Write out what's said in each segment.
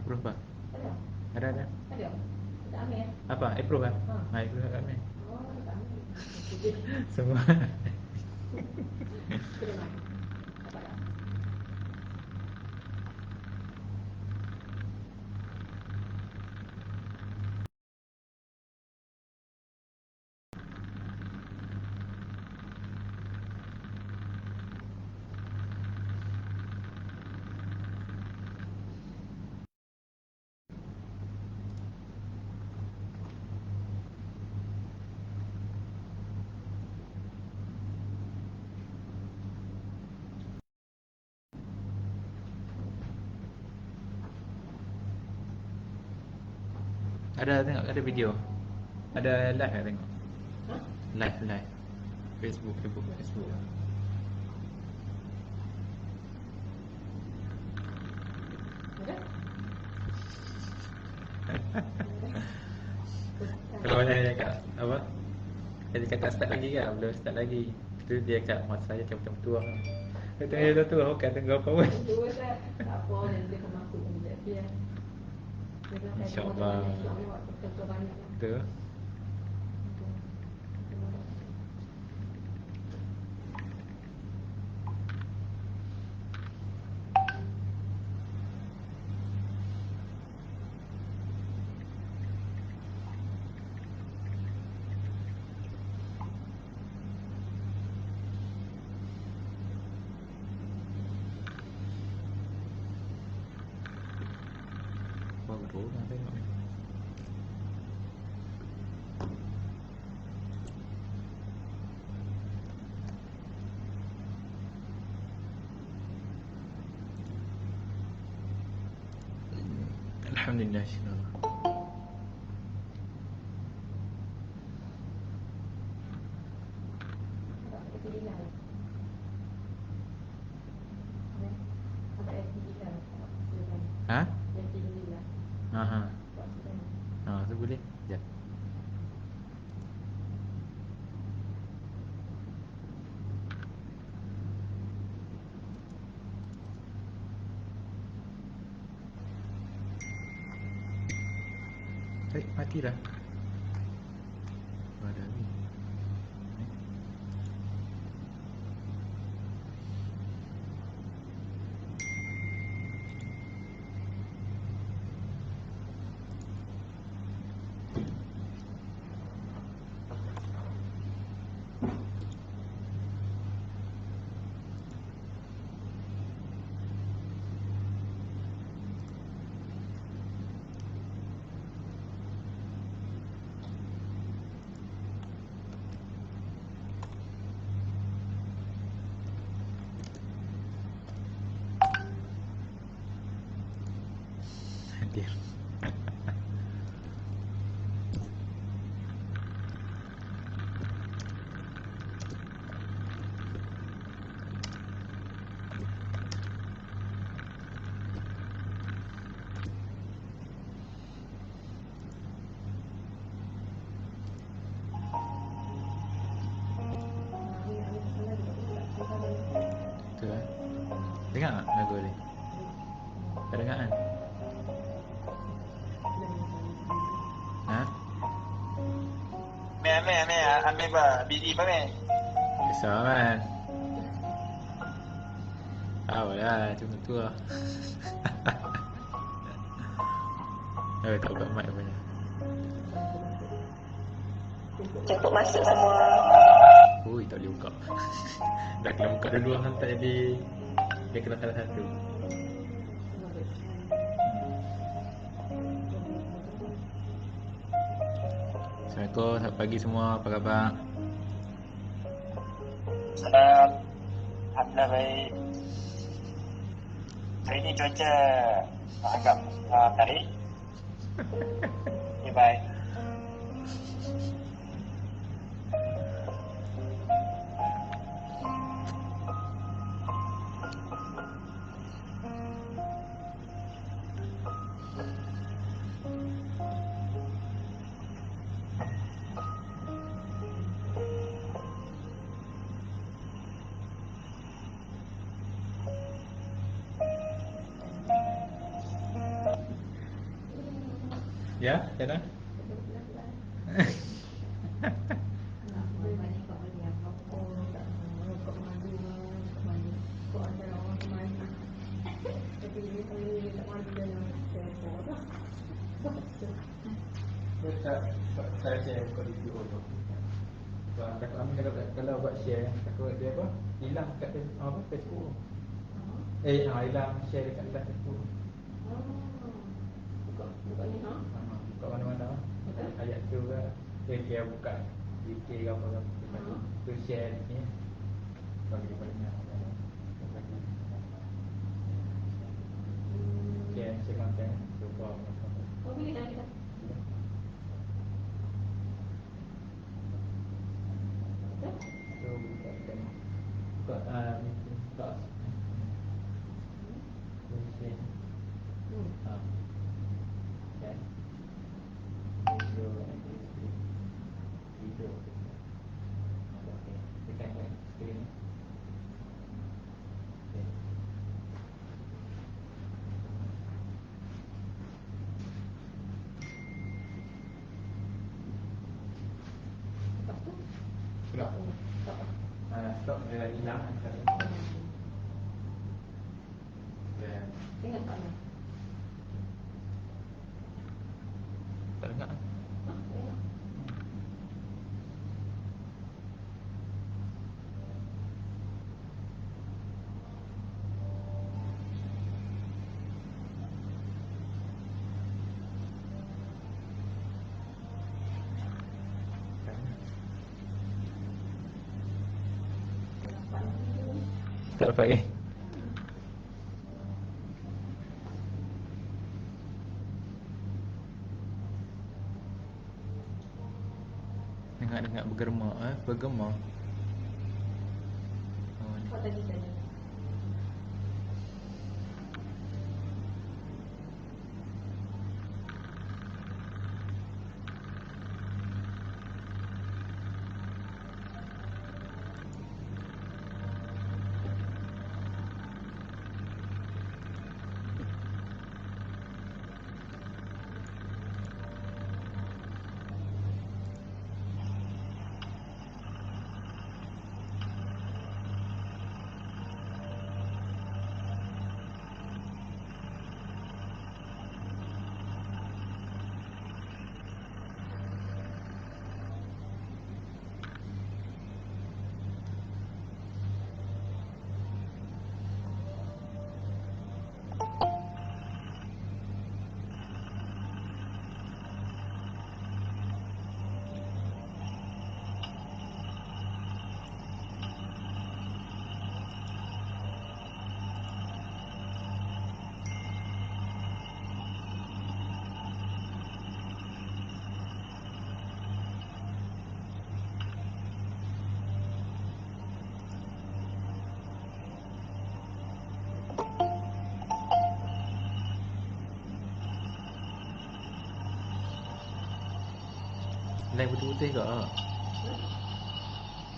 approve apa? Ada. Ada. Ada. Tak ambil ya? Apa? Approve kan? Ha. Approve kat mana? Oh, tak ambil. Okey. Semua. Kena mai. Apa dah? Ada tengok, ada video. Ada live tak tengok? Ha? Live. Facebook. Ada? Kalau mana dia cakap apa? Dia cakap start lagi kan? Belum start lagi. Tu dia cakap masa saya macam tu lah. Dia tengok tu bukan tengok apa pun. Dua tak. Tak apa, nanti dia akan masuk sekejap. Biar. Dia kata, InsyaAllah. InsyaAllah buat betul-betul banyak lah. Tu. Baru nak tengok ni. Alhamdulillah, insyaAllah. Tak ada pilihan. Ada pilihan. Ha? Yang pilihan. Ha. Buat macam ni. Ha, tu boleh. Sekejap. Mati dah. Ada ni. Hadir. Tu lah. Dengar tak lagu ni? Tak dengar kan? Ha? Ambil apa? Busy apa ni? Kisah kan? Tahu lah, cuma tu lah. Tak buka mic punya. Cepat masuk semua. Ui, tak boleh buka. Dah kena buka dulu lah, tak jadi. Dia kena salah satu. Assalamualaikum, selamat pagi semua, apa khabar? Salam. Alhamdulillah baik. Hari ni cuaca agak menarik. Okay, bye. Ya, Jana. Saya share kod video tu. Takut Amin kalau buat share, takut dia apa? Hilang kat apa Facebook. Hilang share dekat dalam Facebook. Buka ni ha? Buka mana-mana. Ayat tu kan. Dia buka UK ke apa ke. Tu share ni. Bagi dia banyak. Share konten. Cuba. Oh, boleh dah kita. So buka kan. Buka buka. Share. Okay. Video. Okay. Tekan screen. Okay. Lepas tu Stop. stop. Stop dia hilang. Ya. Ingat tak ni? Tak dengar. Ingat. Tak dapat ke? Dengar bergema bergema. Oh, Apa tadi tadi? Lain putih-putih ke?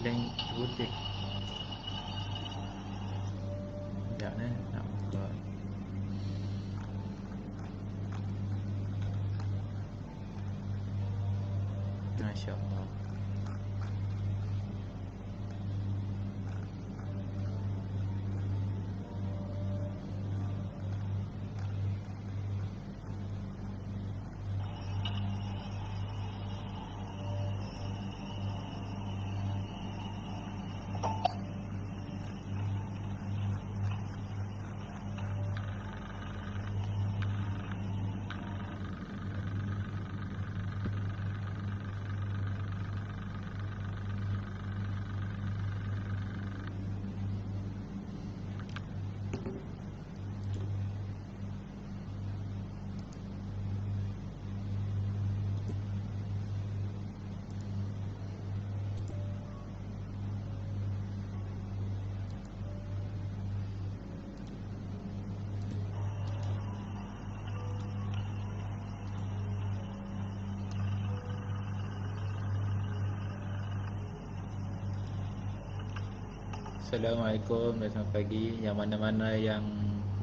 Lain putih. Sekejap ni nak buka. Masya Allah. Assalamualaikum dan selamat pagi. Yang mana-mana yang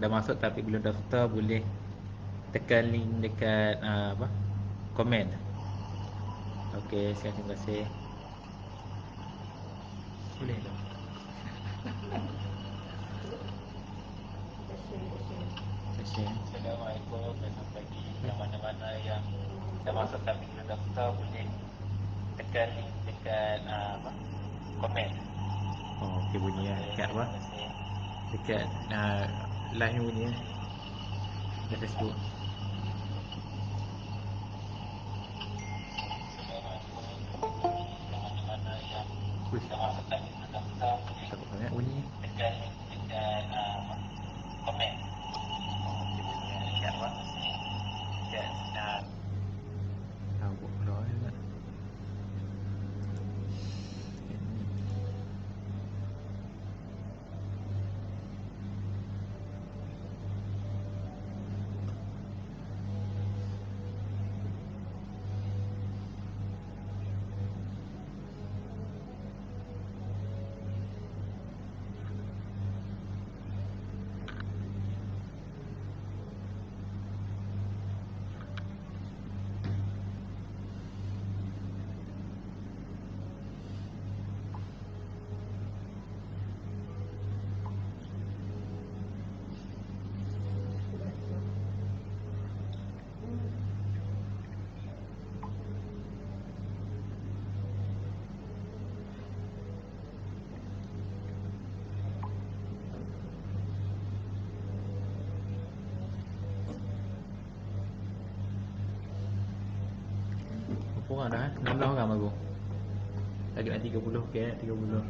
dah masuk tapi belum daftar boleh tekan link dekat apa? komen. Okey, sekian, terima kasih. Boleh tak? Terima kasih. Assalamualaikum. Selamat pagi. Yang mana-mana yang dah masuk tabik daftar boleh tekan link dekat komen. Oh, okey, bunyi lah. Dekat apa? Terima kasih. Dekat live ni bunyi lah. Dekat Facebook. Yang mana-mana yang Uish, dah masuk tabik daftar boleh takut sangat bunyi. tekan link dekat komen. Oh, okey, bunyi lah. Dekat apa? Dekat Tahu buat pula juga. Berapa orang dah? 16 orang baru. Target nak 30. Okey, nak 30.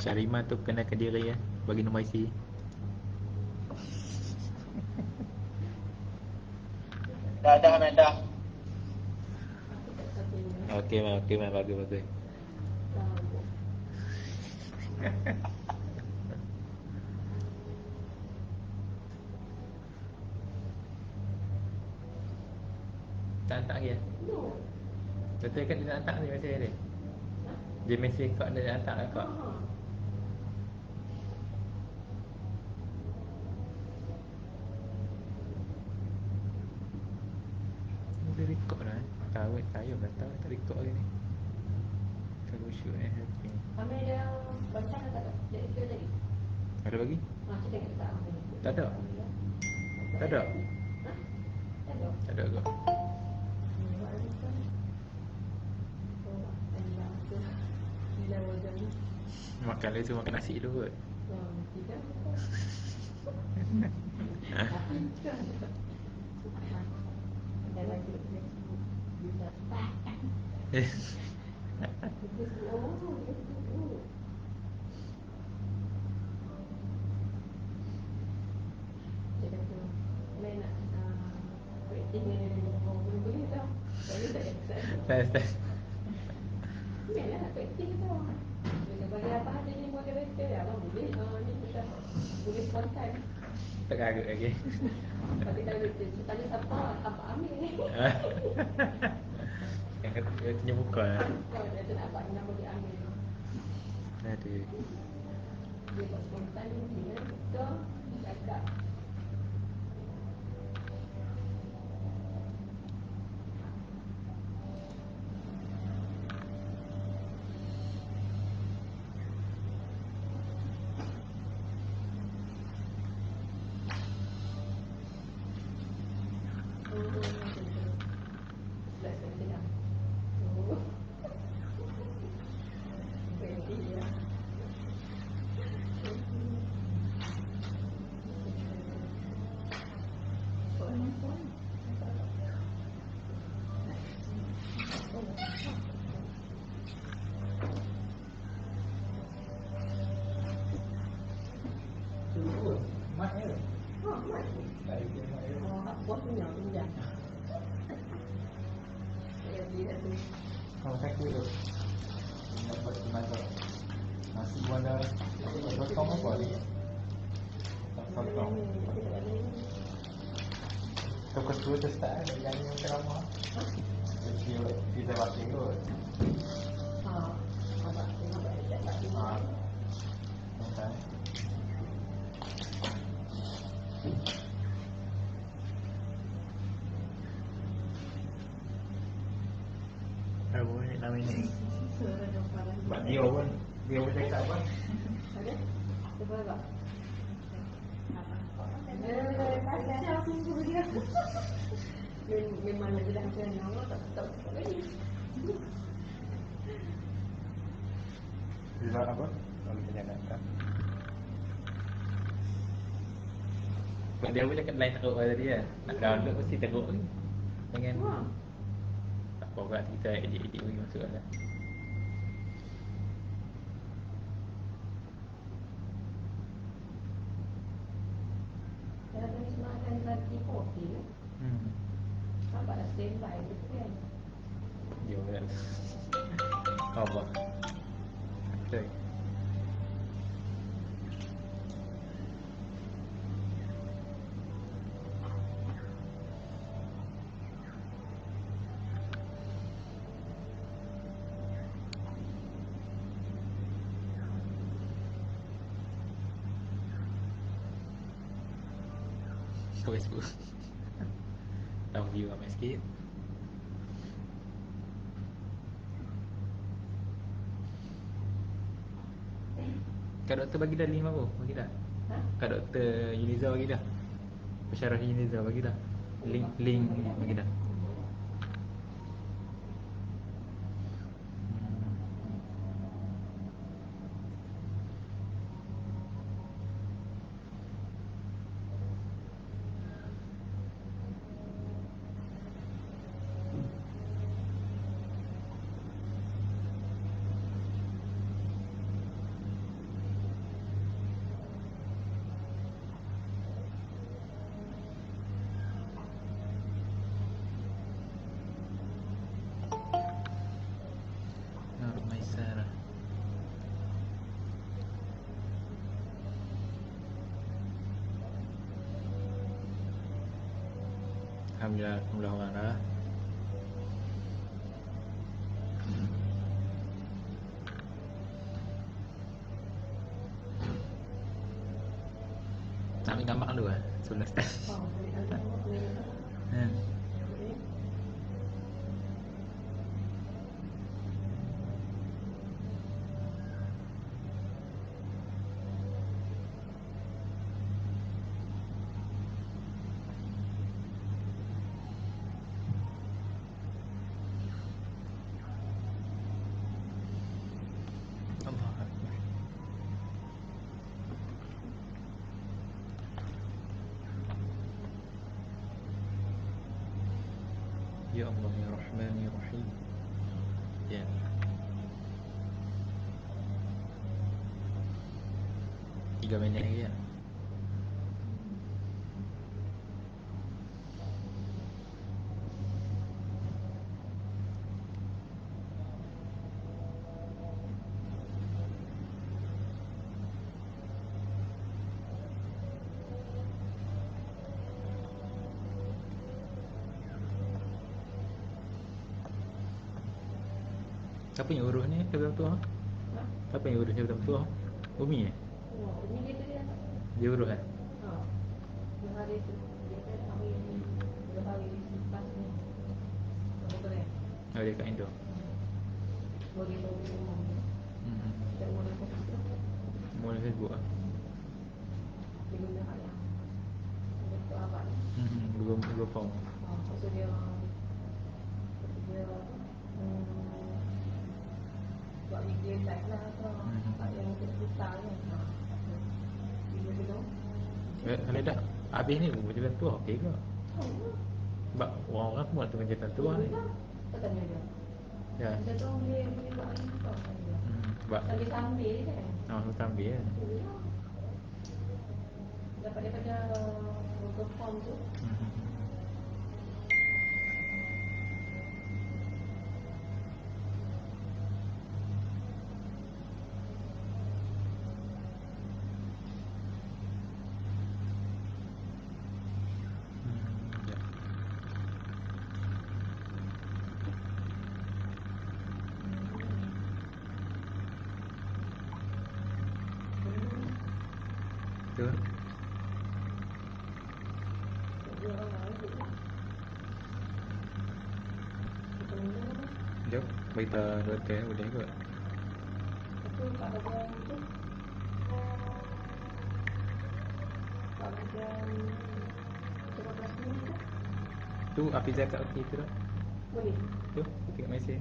Syarima tu kenalkan diri ya. Bagi nombor IC. dah Ahmad dah. Okey, bagus, bagus. Tak hantar lagi ya? Betul kan dia nak hantar ni mesej dia? Dia mesej kau dia nak hantar kau. Dia record lah Tahu saya dah tahu tak record hari ni. Kalau shoot happy. Ambil dia baca tak ada. Dia tadi. Ada bagi? Macam tengok tak ambil. Tak ada. Tak ada. Tak ada. Tak ada kau. Makan dia tu makan nasi dulu kot. Test. Tak kaget lagi. Tapi kalau dia tanya siapa, abang ambil ni. Yang kata dia tunjuk muka lah. Kalau dia tak abang nak bagi ambil. Ada. Dia buat spontan dia betul cakap. Kalau kaki tu dapat masak nasi pun ada. Sotong apa lagi? Tak sotong. Fokus dulu tu start yang ceramah. Kita baca tu. Abang tengok dia tak Ha. tengok. Okey. Apa ni nama ini? Suara dia panas. Sebab dia pun cakap apa? Ada? Cuba tak? Dia sungguh dia. Memang lagi dah kena nama tak lagi. Result apa? Kalau kita jangan tak. Sebab dia pun cakap lain teruk tadi kan. Nak download mesti teruk ni. Jangan Wah. tak apa pula kita edit bagi masuk lah. Dah tulis makan lagi kopi. Nampak dah standby tu kan. Dia kan. Apa? Betul. Facebook. Tahu view ramai sikit. Kak doktor bagi dah link apa? Bagi dah. Ha? Kak doktor Yuniza bagi dah. Pensyarah Yuniza bagi dah. Link bagi dah. Nur Maisarah. Alhamdulillah, alhamdulillah orang dah. Nak ambil gambar dulu sebelum start. Oh, boleh. Hmm. Allah Akbar. Ya Allah ya Rahman ya Rahim. Ya. Tiga minit lagi ya. Siapa yang urus ni? Siapa tu? Ha? Siapa yang urus siapa tu? Umi eh? Oh, ini dia tu dia. Dia urus kan? Ha. 2 hari tu. Dia kan hari ni. 2 hari lepas ni. Betul kan? Oh, dia kat Indo. Boleh umum. Tak mau nak cakap. Mula Facebook ah. Dia guna hal yang untuk abang. Google Form. Maksud dia buat video live lah atau tak yang untuk putar kan. Video tu. Kalau dah habis ni macam tu okey ke? Sebab orang-orang semua tu macam tu lah ni. Tak tanya dia. Ya. Dia tu boleh buat ni tau. Sebab Sambil kan. kita ambil kan. Dapat daripada Google Form tu. Ya. Tu. Dia orang lain tu. Kita ni. Jom, kita doktor boleh kot. Itu kat bagian tu. Kat bagian 13 minit tu. Tu api zakat okey tu tak? Boleh. Tu, tengok mesej.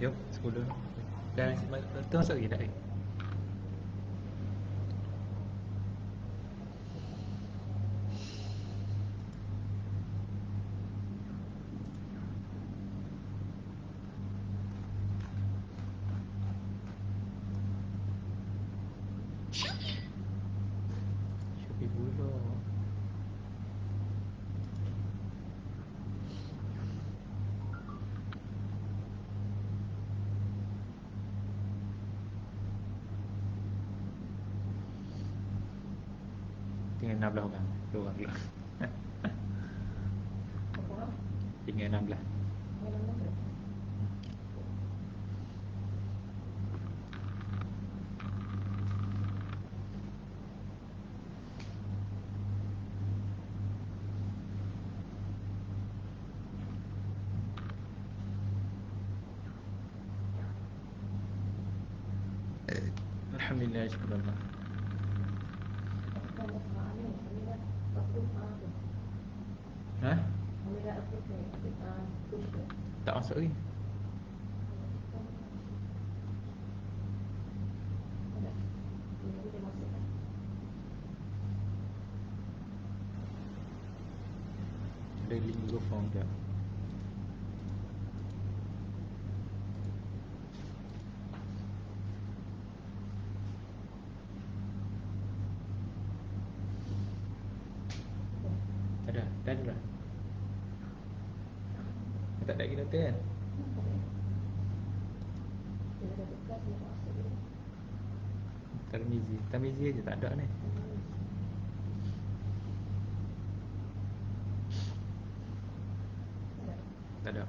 Jom, 10. Dan tu masuk lagi tak? Shopee Bulog. Tinggal 16 orang. 2 orang pula. Apa orang? Tinggal 16. Memang boleh. Alhamdulillah, syukurlah. Ha? Tak masuk lagi. Ada link Google Form je. Tak ada dah. Tak ada lagi doktor kan? Tarmizi aja tak ada ni. Tak ada.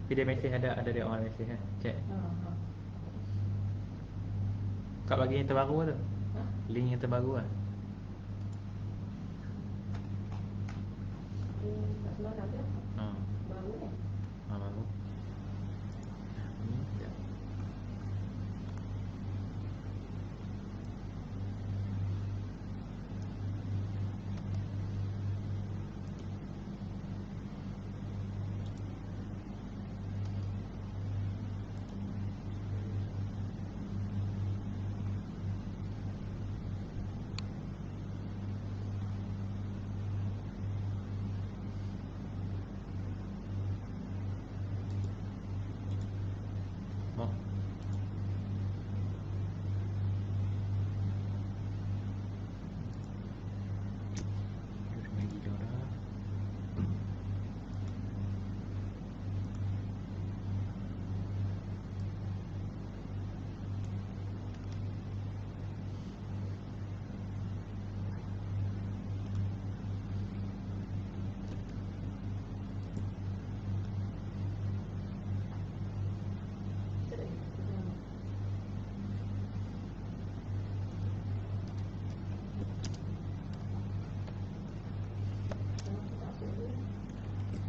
Tapi dia mesej ada dia orang mesej kan? Cek. Kak bagi yang terbaru tu. Link yang terbaru lah. Baru kan? Baru. Ni sekejap. Oh. Lagi dah.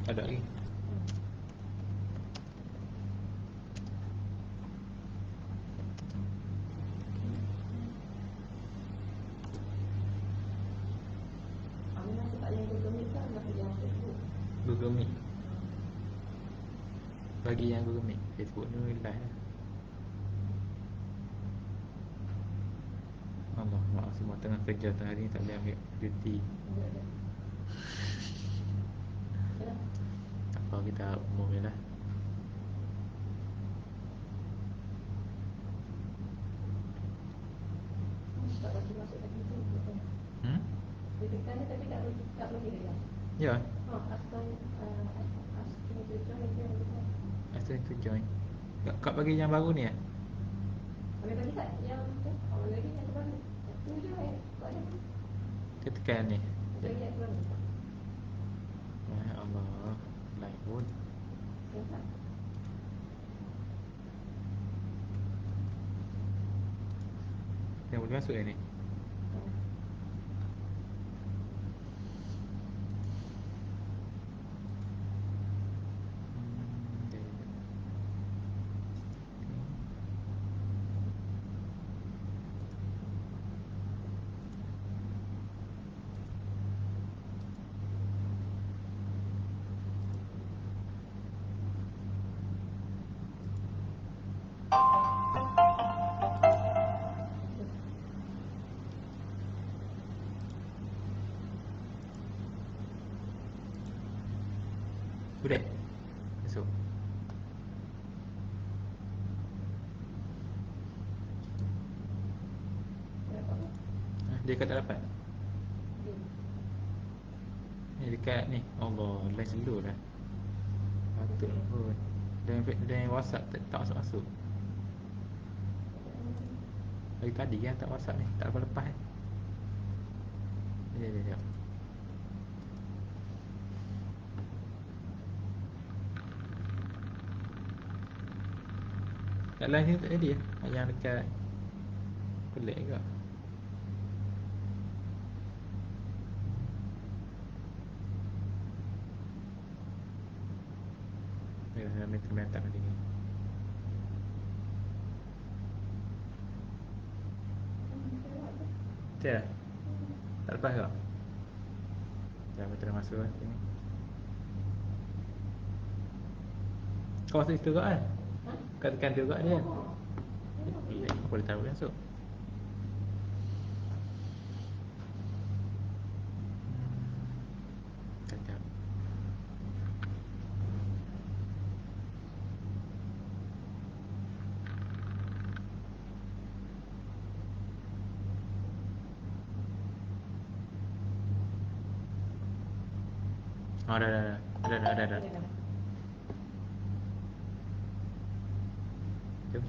Ada lagi. pagi yang Google Meet. Facebook ni live lah. Allah, maaf semua tengah kerja hari ni tak boleh ambil cuti. Tak apa, kita umum je lah. Tak bagi masuk lagi tu. Dia tekan tapi tak boleh lah. Ya, Asal itu join dia. asal tu join. Kak bagi yang baru ni ya? Habis bagi tak yang tu? Awal lagi yang baru. Tu je tak ada. Kita tekan ni. Jadi yang baru. Ya Allah, live pun. Nampak? Yang boleh masuk ni. Boleh masuk. Dia kat tak dapat. Ni dekat ni. Allah, live slow dah. Patut pun. Dan WhatsApp tak masuk-masuk. Hari tadi kan tak WhatsApp ni. Tak lepas kan. Sekejap. Kat live ni tak jadi ya. Yang dekat pelik ke. Ya, minta tadi ni. Macam tak lepas ke? Jangan betul masuk lah sini. Kau masuk situ ke kan? Kat tekan tu kat dia. Boleh tahu masuk. Sekejap. Oh, dah. Jom.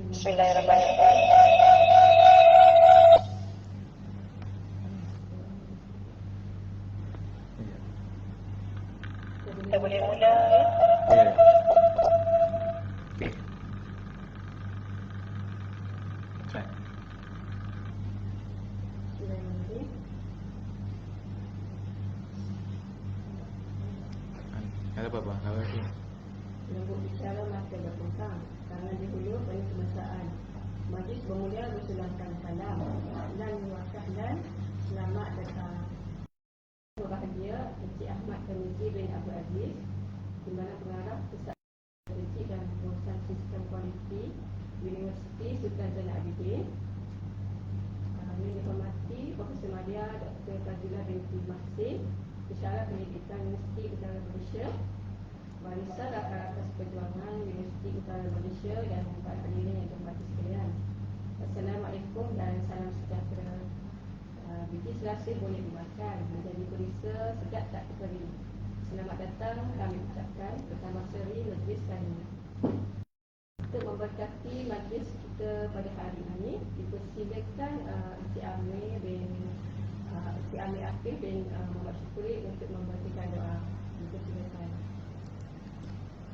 Bismillahirrahmanirrahim. Kita boleh mula ya? Ya. Okey. Try. Ada apa-apa? Apa lagi? Lembut bicara maka bertentang. Tangan dihulu penuh kemesraan. Majlis bermula bersulangkan salam. Dan mewakafkan selamat datang. Berbahagia Encik Ahmad Tarmizi bin Abdul Aziz, di mana pengarah Pusat Strategik dan Pengurusan Sistem Kualiti Universiti Sultan Zainal Abidin. Yang dihormati Profesor Madia Dr. Fazila binti Mahsin, Pensyarah Pendidikan Universiti Utara Malaysia, Barisan Rakan-rakan Seperjuangan Universiti Utara Malaysia, dan para hadirin yang dihormati sekalian. Assalamualaikum dan salam sejahtera. Biji selasih boleh dimakan, menjadi berisa sedap tak kering. Selamat datang kami ucapkan pertama seri majlis kami. Untuk memberkati majlis kita pada hari ini, dipersilakan Encik Amir Akif bin Muhammad Syukuri untuk membacakan doa. Dipersilakan.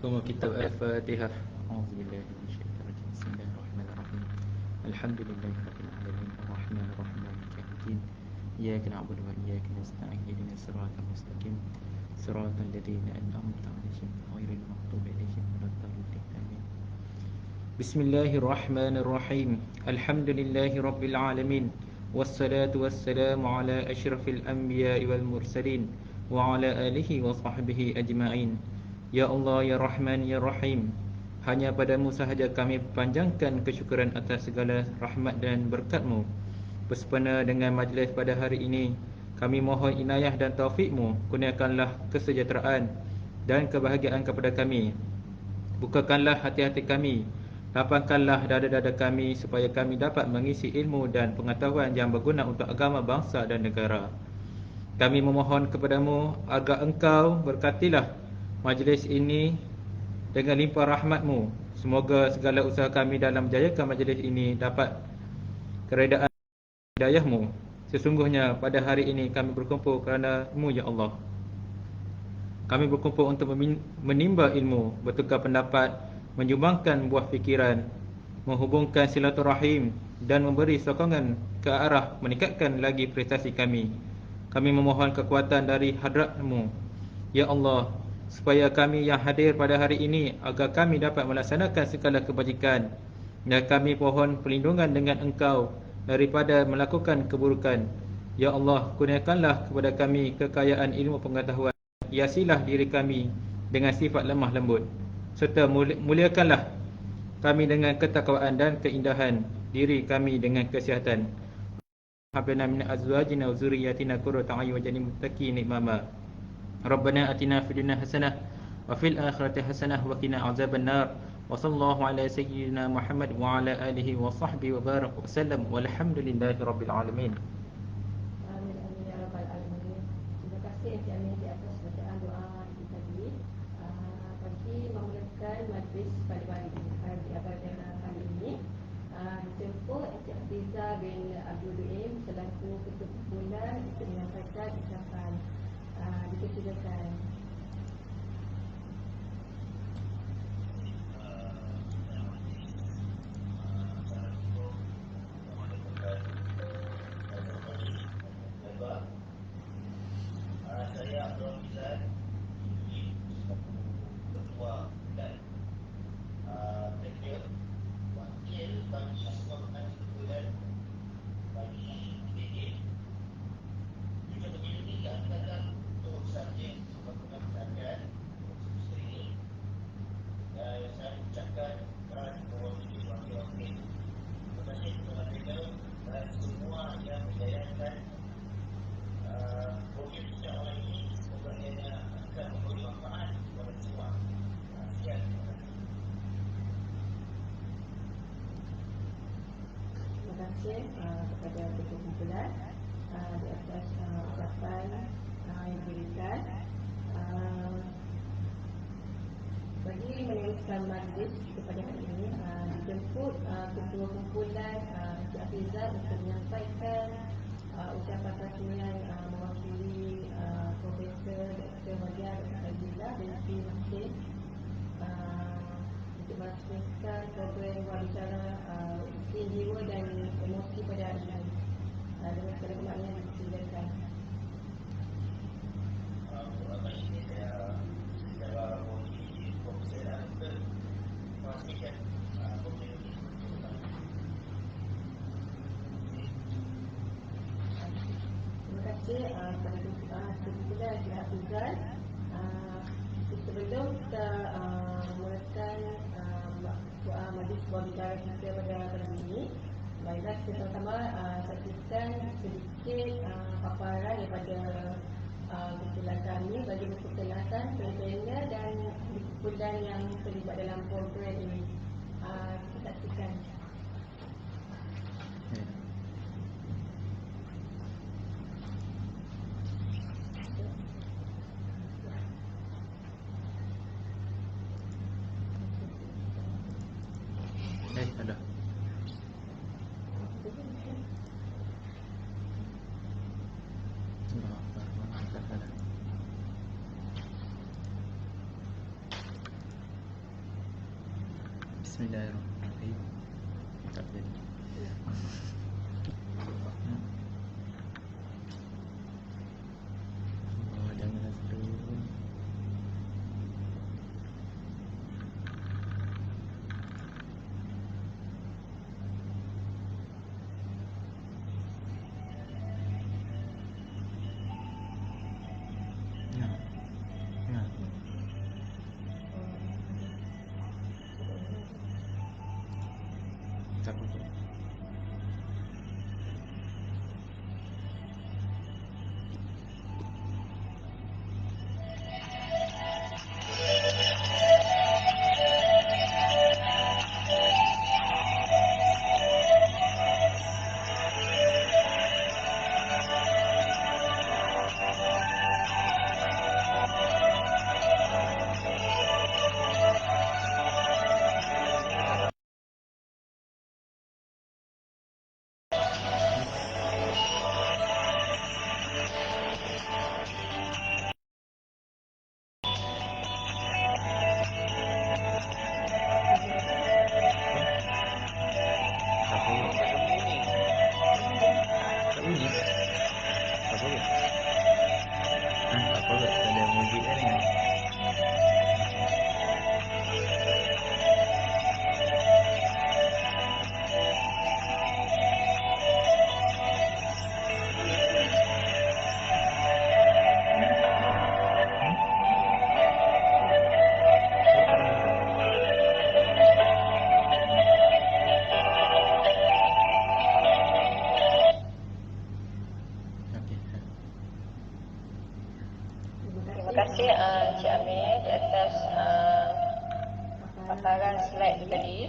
Semua kitab Al-Fatihah. Auzubillahi minasyaitanir rajim. Bismillahirrahmanirrahim. Alhamdulillahirabbil alamin. Arrahmanir rahim. Maliki yaumiddin. Iyyaka na'budu wa iyyaka nasta'in. Ihdinas siratal mustaqim. Siratal ladzina an'amta 'alaihim ghairil maghdubi 'alaihim waladdallin. Amin. Bismillahirrahmanirrahim. Alhamdulillahirabbil alamin. Wassalatu wassalamu ala asyrafil anbiya'i wal mursalin wa ala alihi wa sahbihi ajma'in. Ya Allah, ya Rahman, ya Rahim, hanya padamu sahaja kami panjangkan kesyukuran atas segala rahmat dan berkat-Mu. Bersempena dengan majlis pada hari ini, kami mohon inayah dan taufik-Mu. Kurniakanlah kesejahteraan dan kebahagiaan kepada kami. Bukakanlah hati-hati kami, lapangkanlah dada-dada kami supaya kami dapat mengisi ilmu dan pengetahuan yang berguna untuk agama, bangsa dan negara. Kami memohon kepadamu agar Engkau berkatilah majlis ini dengan limpah rahmat-Mu. Semoga segala usaha kami dalam menjayakan majlis ini dapat keredaan hidayah-Mu. Sesungguhnya pada hari ini kami berkumpul kerana-Mu, ya Allah. Kami berkumpul untuk menimba ilmu, bertukar pendapat, menyumbangkan buah fikiran, menghubungkan silaturahim dan memberi sokongan ke arah meningkatkan lagi prestasi kami. Kami memohon kekuatan dari hadrat-Mu, ya Allah, supaya kami yang hadir pada hari ini agar kami dapat melaksanakan segala kebajikan, dan kami mohon perlindungan dengan Engkau daripada melakukan keburukan. Ya Allah, kurniakanlah kepada kami kekayaan ilmu pengetahuan. Hiasilah diri kami dengan sifat lemah lembut, serta muliakanlah kami dengan ketakwaan dan keindahan diri kami dengan kesihatan. Hablana min azwajina wa zurriyyatina qurrata a'yun waj'alna muttaqina imama. Rabbana atina fid dunya hasanah wa fil akhirati hasanah wa qina azabannar. Wa sallallahu ala sayyidina Muhammad wa ala alihi wa sahbihi wa baraka wa sallam. Walhamdulillahi rabbil alamin. Amin, amin ya rabbal alamin. Terima kasih Encik Amin di atas bacaan doa kita tadi. Bagi memulakan majlis pada hari ini, kali ini, dijemput Encik Hafiza bin Abdul Duim selaku ketua kumpulan untuk menyampaikan ucapan. Dipersilakan. Saya Abdul Hamizan, ketua dan teknik wakil bagi pasukan kumpulan bagi DD. Juga begini ni kadang-kadang untuk saja pasukan kesehatan ini. Saya ucapkan kepada wakil-wakil. Terima kasih kepada mereka dan semua yang menjayakan program kita hari ini. Semoga ia akan memberi manfaat kepada semua. Sekian. Terima kasih kepada ketua kumpulan di atas ucapan yang diberikan. Bagi meneruskan majlis kepada hari ini, dijemput ketua kumpulan Encik Hafiza untuk menyampaikan ucapan rasmian mewakili Profesor Dr. Madia Dr. Hafiza binti Masjid untuk melaksanakan program wawancara jiwa dan emosi pada hari ini. Dengan segala kemaknaan dipersilakan. Ini saya secara mewakili Profesor Dr. memastikan program ini. Terima kasih kepada kumpulan Encik Hafizan. Sebelum kita mulakan majlis wawancara kita pada kali ini, baiklah kita sama-sama saksikan sedikit paparan daripada kumpulan kami bagi memperkenalkan penyanyi dan kumpulan yang terlibat dalam program ini. Kita saksikan. Ada. Bismillahirrahmanirrahim. Tak jadi. Oh, jangan seru. kasih Encik Amir di atas paparan slide tadi.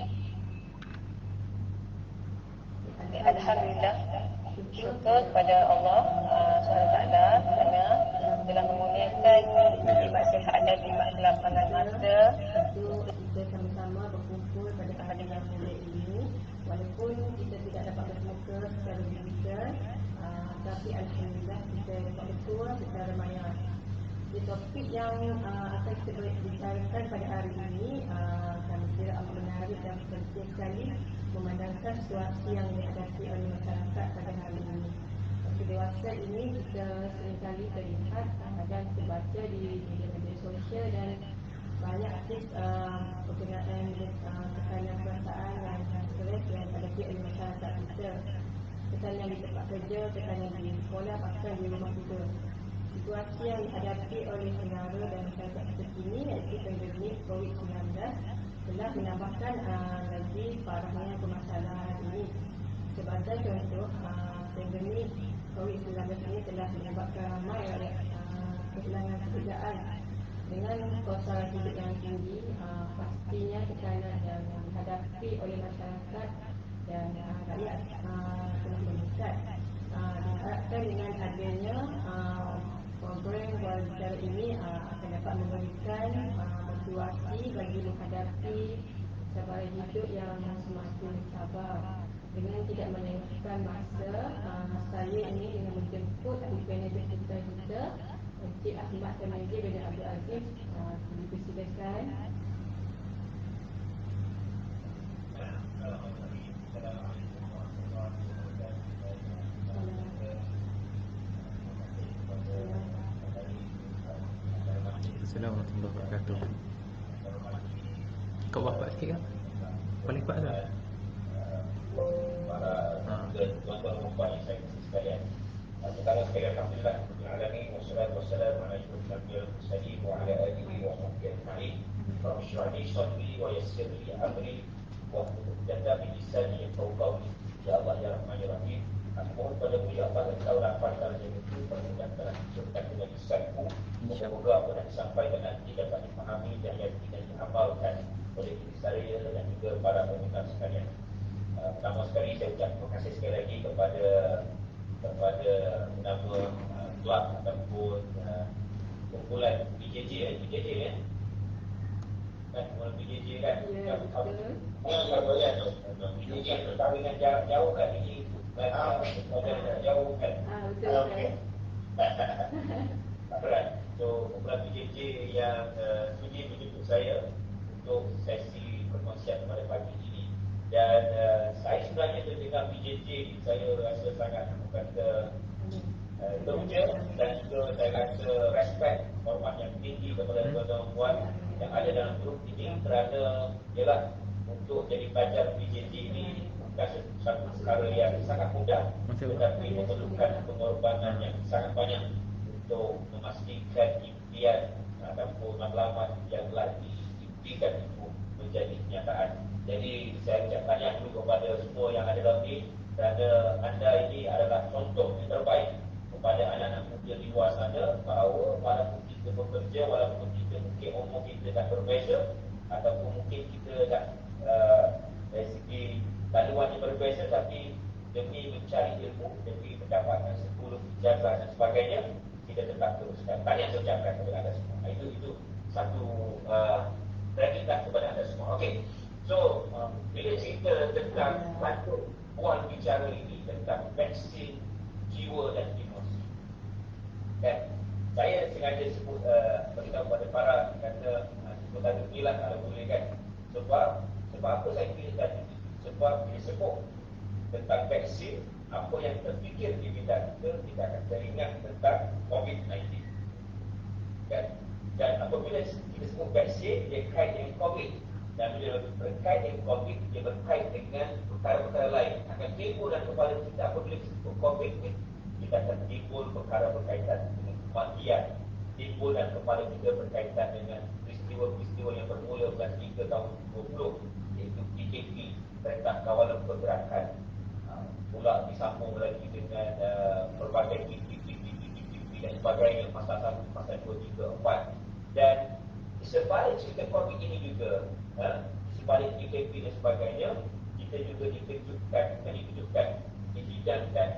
Alhamdulillah, syukur kepada Allah SWT kerana telah memurniakan jimat sihat dan jimat kelapangan masa untuk kita sama-sama berkumpul pada hari yang mulia ini. Walaupun kita tidak dapat bermuka secara digital, tapi Alhamdulillah kita dapat berkumpul secara maya. Di topik yang akan kita bicarakan pada hari ini, kami kira amat menarik dan penting sekali memandangkan situasi yang dihadapi oleh masyarakat pada hari ini. Waktu dewasa ini kita seringkali terlihat dan terbaca di media-media sosial dan banyak kes berkenaan tekanan perasaan dan stres yang dihadapi oleh masyarakat kita. Tekanan di tempat kerja, tekanan di sekolah, bahkan di rumah kita. Situasi yang dihadapi oleh negara dan masyarakat kita kini iaitu pandemik COVID-19 telah menambahkan lagi parahnya permasalahan ini. Sebagai contoh, pandemik COVID-19 ini telah menyebabkan ramai rakyat kehilangan pekerjaan. Dengan kos hidup yang tinggi, pastinya tekanan yang dihadapi oleh masyarakat dan rakyat telah meningkat. Diharapkan dengan adanya program berbicara ini akan dapat memberikan motivasi bagi menghadapi cabaran hidup yang semakin sabar. Dengan tidak melengahkan masa, saya ini dengan menjemput ahli panel kita Encik Ahmad Tamaji bin Abdul Aziz dipersilakan. Assalamualaikum warahmatullahi wabarakatuh. Kau buat sikit kan? Paling kuat dah. Para tuan-tuan dan puan yang saya kasih sekalian. Pertama sekali alhamdulillah rabbil alamin wassalatu wassalamu ala asyrafil anbiya'i wal mursalin wa ala alihi wa sahbihi ajma'in. Rabbi shrah li sadri wa yassir li amri wa hlul 'uqdatam min lisani yafqahu qawli. Ya Allah ya Rahman ya Rahim. Aku mohon padamu ya Allah dan kau dapat dalam itu permudahkanlah serta dengan lisanku. Semoga apa yang disampaikan nanti dapat dipahami dan diamalkan oleh diri saya dan juga para pendengar sekalian. Pertama sekali saya ucap terima kasih sekali lagi kepada nama kelab ataupun kumpulan PJJ ya. Kan kumpulan PJJ kan? Ya, betul. PJJ perkahwinan jarak jauh kan ini. Jarak jauh kan? Betul. Okey. Tak berat. So, kumpulan PJJ yang sudi menjemput saya untuk sesi perkongsian pada pagi ini. Dan saya sebenarnya terdengar PJJ ni saya rasa sangat teruja dan juga saya rasa respect, hormat yang tinggi kepada tuan-tuan puan yang ada dalam grup ini kerana ialah untuk jadi pelajar PJJ ini bukan satu perkara yang sangat mudah tetapi memerlukan pengorbanan yang sangat banyak untuk memastikan impian ataupun matlamat yang telah diimpikan itu menjadi kenyataan. Jadi saya ucap tahniah dulu kepada semua yang ada dalam ini kerana anda ini adalah contoh yang terbaik kepada anak-anak muda di luar sana bahawa walaupun kita bekerja, walaupun kita mungkin umur kita tak berbeza ataupun mungkin kita dah dari segi laluan yang berbeza, tapi demi mencari ilmu, demi mendapatkan 10 ijazah dan sebagainya, kita tetap teruskan. Tahniah saya ucapkan kepada anda semua. Itu satu kreditan kepada anda semua. Okey. So, bila cerita tentang satu buah bicara ini tentang vaksin jiwa dan emosi, kan? Saya sengaja sebut beritahu kepada para kata sebut ada bilang kalau boleh kan. Sebab apa saya pilih tadi? Sebab bila sebut tentang vaksin, apa yang terfikir di bidang kita akan teringat tentang COVID-19, kan? Dan apabila kita sebut vaksin, dia kait dengan COVID. Dan bila berkait dengan COVID, dia berkait dengan perkara-perkara lain. Akan timbul dalam kepala kita apabila kita sebut COVID, kita akan timbul perkara berkaitan dengan kematian. Timbul dalam kepala kita berkaitan dengan peristiwa-peristiwa yang bermula bulan 3 tahun 2020, iaitu PKP, Perintah Kawalan Pergerakan. Pula disambung lagi dengan berbagai PKP dan sebagainya, pasal 1, pasal 2, 3, 4. Dan sebalik cerita COVID ini juga, sebalik PKP dan sebagainya, kita juga dikejutkan, dihidangkan,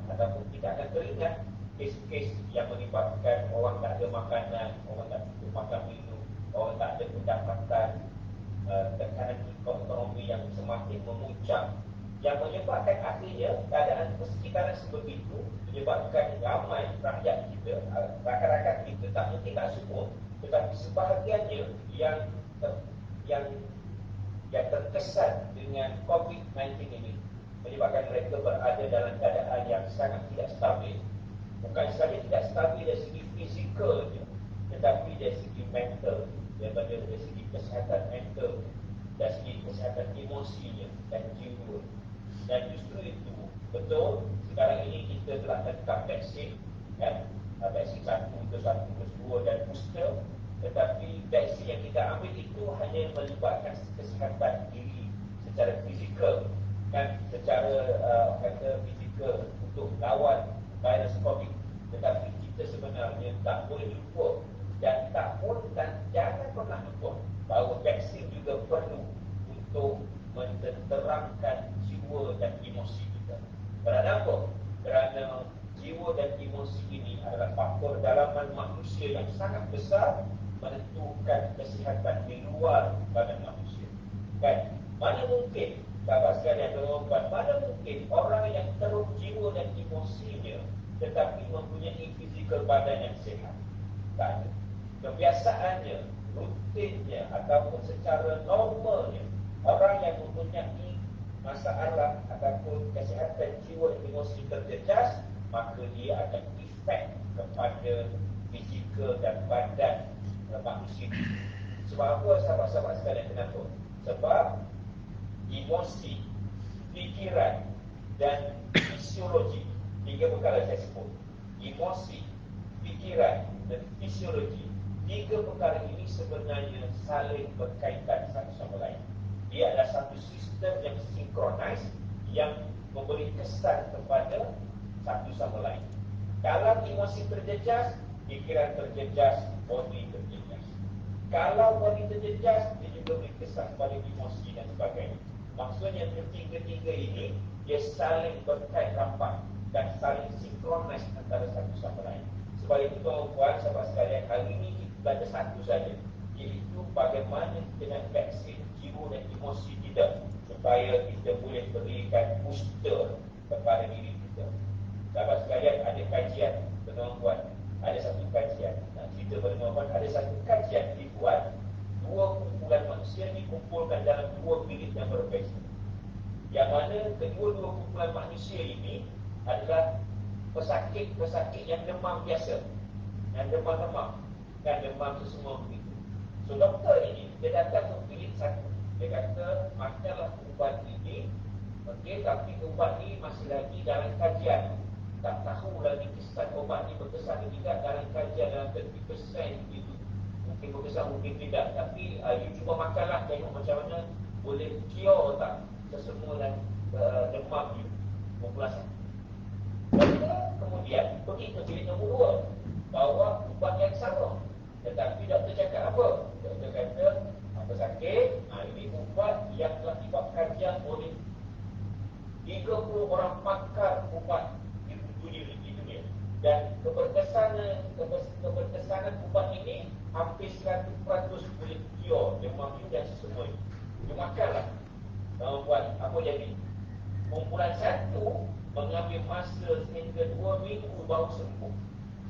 ataupun kita akan teringat kes-kes yang menyebabkan orang tak ada makanan, orang tak cukup makan minum, orang tak ada pendapatan, tekanan ekonomi yang semakin memuncak, yang menyebabkan akhirnya keadaan persekitaran seperti itu menyebabkan ramai rakyat kita, rakan-rakan kita, tak mungkin tak semua, tetapi sebahagiannya yang terkesan dengan COVID-19 ini menyebabkan mereka berada dalam keadaan yang sangat tidak stabil. Bukan sahaja tidak stabil dari segi fizikal, tetapi dari segi mental, dari segi kesihatan mental, dari segi kesihatan emosinya dan jiwa. Dan justru itu betul, sekarang ini kita telah tetap vaksin, vaksin 1, 2, 2 dan booster. Tetapi vaksin yang kita ambil itu hanya melibatkan kesihatan diri secara fizikal, secara fizikal untuk lawan virus COVID. Tetapi kita sebenarnya tak boleh lupa dan jangan pernah lupa bahawa vaksin juga perlu untuk menenteramkan jiwa dan emosi kita. Kerana apa? Kerana jiwa dan emosi ini adalah faktor dalaman manusia yang sangat besar menentukan kesihatan di luar badan manusia. Kan? Mana mungkin, sahabat sekalian, mana mungkin orang yang teruk jiwa dan emosinya tetapi mempunyai fizikal badan yang sihat? Tak ada. Kebiasaannya, rutinnya ataupun secara normalnya, orang yang mempunyai masalah ataupun kesihatan jiwa dan emosi terjejas, maka dia akan efek kepada fizikal dan badan manusia. Sebab apa, sahabat-sahabat sekalian? Kenapa? Sebab emosi, fikiran dan fisiologi, 3 perkara saya sebut. Emosi, fikiran dan fisiologi, 3 perkara ini sebenarnya saling berkaitan satu sama lain. Dia adalah satu sistem yang sinkronis, yang memberi kesan kepada satu sama lain. Kalau emosi terjejas, fikiran terjejas, body terjejas. Kalau body terjejas, dia juga beri kesan pada emosi dan sebagainya. Maksudnya ketiga-tiga ini dia saling berkait rapat dan saling sinkronis antara satu sama lain. Sebab itu tuan-tuan, sahabat sekalian, hari ini kita belajar satu saja, iaitu bagaimana kita nak vaksin jiwa dan emosi kita supaya kita boleh berikan booster kepada diri kita. Sahabat sekalian, ada kajian, tuan-tuan, ada satu kajian, nak cerita pada tuan-tuan, ada satu kajian dibuat, 2 kumpulan manusia dikumpulkan dalam 2 bilik yang berbeza. Yang mana kedua-dua kumpulan manusia ini adalah pesakit-pesakit yang demam biasa, yang demam-demam, kan demam semua begitu. So doktor ini, dia datang ke bilik satu, dia kata, makanlah ubat ini, okey, tapi ubat ini masih lagi dalam kajian. Tak tahu lagi kesan ubat ini berkesan atau tidak, dalam kajian, dalam 30% begitu. Mungkin berkesan, mungkin tidak. Tapi you cuba makanlah, tengok macam mana boleh cure tak kesemuan demam you populasi. Kemudian pergi ke bilik nombor 2, bawa ubat yang sama. Tetapi doktor cakap apa? Doktor kata, apa sakit? Ini ubat yang telah dibuat kajian oleh 30 orang pakar ubat di dunia. Dan keberkesanan ubat ini hampir 100% boleh cure demam itu dan semuanya. Dia makanlah. Buat apa jadi? Kumpulan 1 mengambil masa sehingga 2 minggu baru sembuh.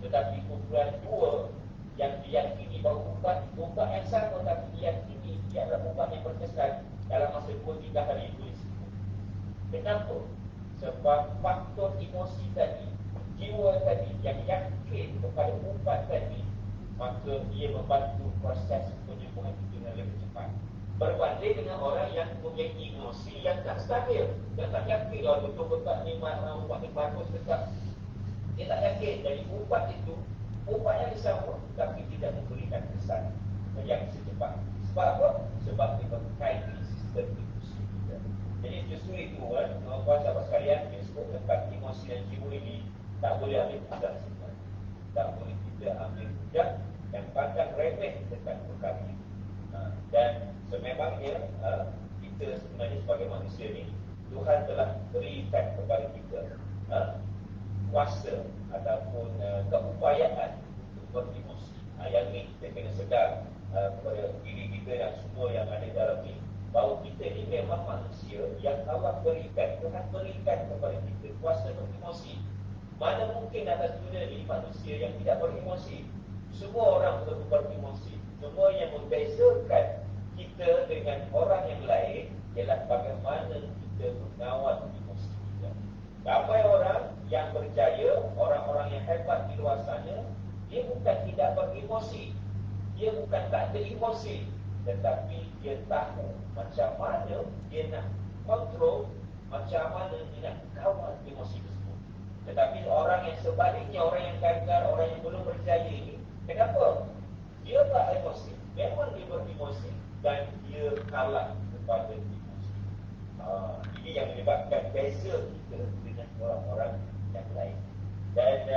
Tetapi kumpulan 2 yang diyakini bahawa ubat yang sama, tapi diyakini dia adalah ubat yang berkesan, dalam masa 2-3 hari boleh sembuh. Kenapa? Sebab faktor emosi tadi, jiwa tadi yang yakin kepada ubat tadi, maka dia membantu proses penyembuhan itu dengan lebih cepat. Berbanding dengan orang yang mempunyai emosi yang tak stabil, yang tak yakin betul ubat ni bagus tetap. Dia tak yakin. Jadi ubat itu, ubat yang sama, tapi tidak memberikan kesan yang secepat. Sebab apa? Sebab dia berkait dengan sistem emosi kita. Jadi justru itu, sahabat sekalian, dia sebut tentang emosi dan jiwa ini tak boleh ambil kesan. tak boleh kita ambil hujah yang pandang remeh dekat perkara ini. Dan sememangnya kita sebenarnya sebagai manusia ni, Tuhan telah berikan kepada kita kuasa ataupun keupayaan untuk beremosi. Yang ni kita kena sedar kepada diri kita dan semua yang ada dalam ni, bahawa kita ni memang manusia yang Allah berikan, Tuhan berikan kepada kita kuasa beremosi. Mana mungkin atas dunia ini manusia yang tidak beremosi? Semua orang perlu beremosi. Semua yang membezakan kita dengan orang yang lain ialah bagaimana kita mengawal emosi kita. Ramai orang yang berjaya, orang-orang yang hebat di luar sana, dia bukan tidak beremosi, dia bukan tak ada emosi, tetapi dia tahu macam mana dia nak kontrol, macam mana dia nak kawal emosi tersebut. Tetapi orang yang sebaliknya, orang yang gagal, orang yang belum berjaya ini, kenapa? Dia tak emosi, memang dia beremosi dan dia kalah kepada emosi. Ini yang menyebabkan beza kita dengan orang-orang yang lain. Dan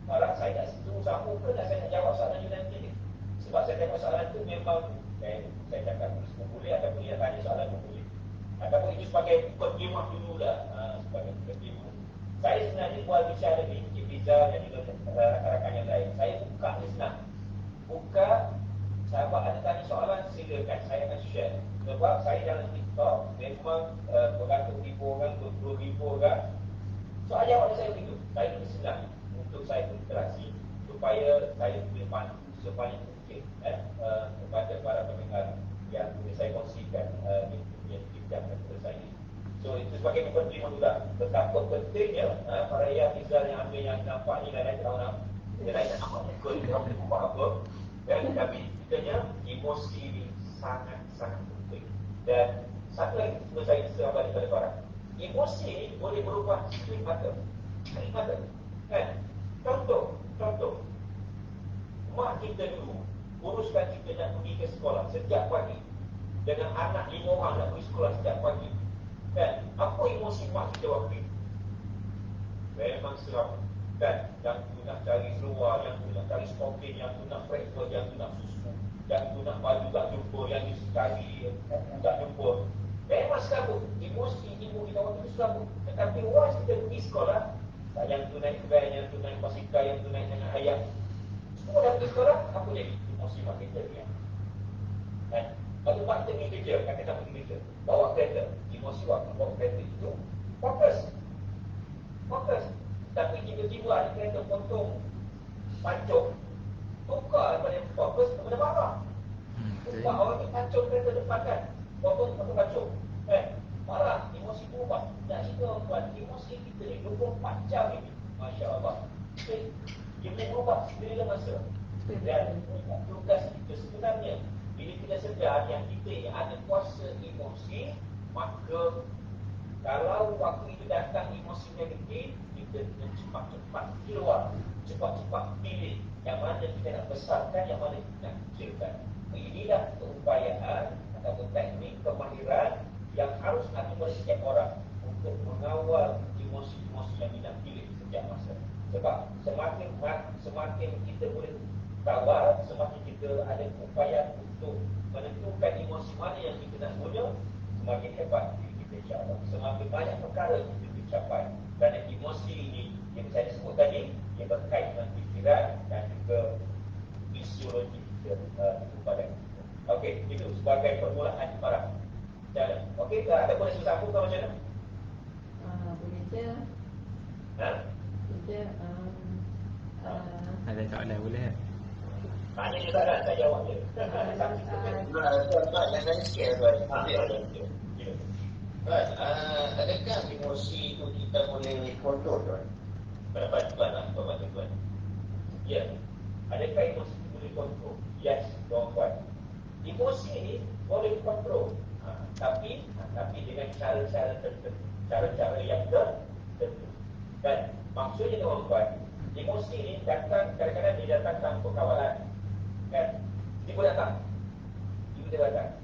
malah saya nak sambung ke dan saya nak jawab soalan you nanti ni. Sebab saya tengok soalan tu memang saya cakap semua boleh, ataupun dia tanya soalan pun boleh, ataupun itu sebagai perkhidmat dulu lah, sebagai perkhidmat. Saya sebenarnya buat bicara ni, Cik Rizal dan juga rakan-rakan yang lain, saya buka ni senang. Buka, sahabat ada tanya soalan, silakan, saya akan share. Sebab saya dalam TikTok memang beratus-ribu orang, berpuluh-ribu orang. Soal jawab saya begitu. Saya lebih senang untuk saya berinteraksi supaya saya boleh bantu sebanyak mungkin kepada para pendengar yang boleh saya kongsikan informasi yang dibincangkan kepada saya. So itu sebagai perkhidmat juga. Betapa pentingnya para ayah Rizal yang ambil yang nampak ni lain-lain tahu nak. Dia lain tak nampak muka ni, tak nampak apa. Tapi kitanya emosi ni sangat-sangat penting. Dan satu lagi sebelum saya serahkan kepada korang, emosi ni boleh berubah sekali mata. Sekali mata. Contoh, mak kita dulu uruskan kita nak pergi ke sekolah setiap pagi, dengan anak 5 orang nak pergi sekolah setiap pagi. Apa emosi mak kita waktu itu? Memang seram. Yang tu nak cari seluar, yang tu nak cari stokin, yang tu nak breakfast, yang tu nak susu, yang tu nak baju tak jumpa, yang tu cari buku tak jumpa. Memang serabut. Emosi ibu kita waktu itu serabut. Tetapi once kita pergi sekolah, yang tu naik van, yang tu naik basikal, yang tu naik dengan ayam, semua dah pergi sekolah, apa jadi? Emosi mak kita ni. Kalau mak kita pergi kerja, kata pergi kerja, bawa kereta, emosi waktu bawa kereta itu fokus. Tapi tiba-tiba ada kereta potong, pancung, tukar daripada fokus kepada marah. Sebab orang ni pancung kereta depan kan, potong kepada pancung, marah, emosi berubah. Dan itu tuan, emosi kita ni 24 jam ni, Masya Allah, dia boleh berubah bila masa. Dan tugas kita sebenarnya, bila kita sedar yang kita ni ada kuasa emosi, maka kalau waktu itu datang emosi negatif, kita kena cepat-cepat keluar, cepat-cepat pilih yang mana kita nak besarkan, yang mana kita nak kecilkan. Inilah keupayaan ataupun teknik kemahiran yang harus ada pada setiap orang untuk mengawal emosi-emosi yang kita pilih setiap masa. Sebab semakin kita boleh kawal, semakin kita ada upaya untuk menentukan emosi mana yang kita nak guna, semakin hebat diri kita, insyaAllah. Semakin banyak perkara kita dicapai. Kerana emosi ini yang saya sebut tadi, ia berkait dengan fikiran dan juga fisiologi kita kepada kita. Okey, itu sebagai permulaan para jalan. Okey, ada boleh sambung ke macam mana? Boleh je. Ada soalan boleh? Tanya je tak ada, saya jawab je. Tuan-tuan, jangan sikit tuan. Adakah emosi itu kita boleh kontrol tuan? Tuan. Ya. Adakah emosi itu boleh kontrol? Yes, tuan-tuan. Emosi ini boleh kontrol. Tapi dengan cara-cara tertentu. Cara-cara yang tertentu. Dan maksudnya tuan-tuan, emosi ini datang, kadang-kadang dia datang tanpa kawalan. Dia boleh datang.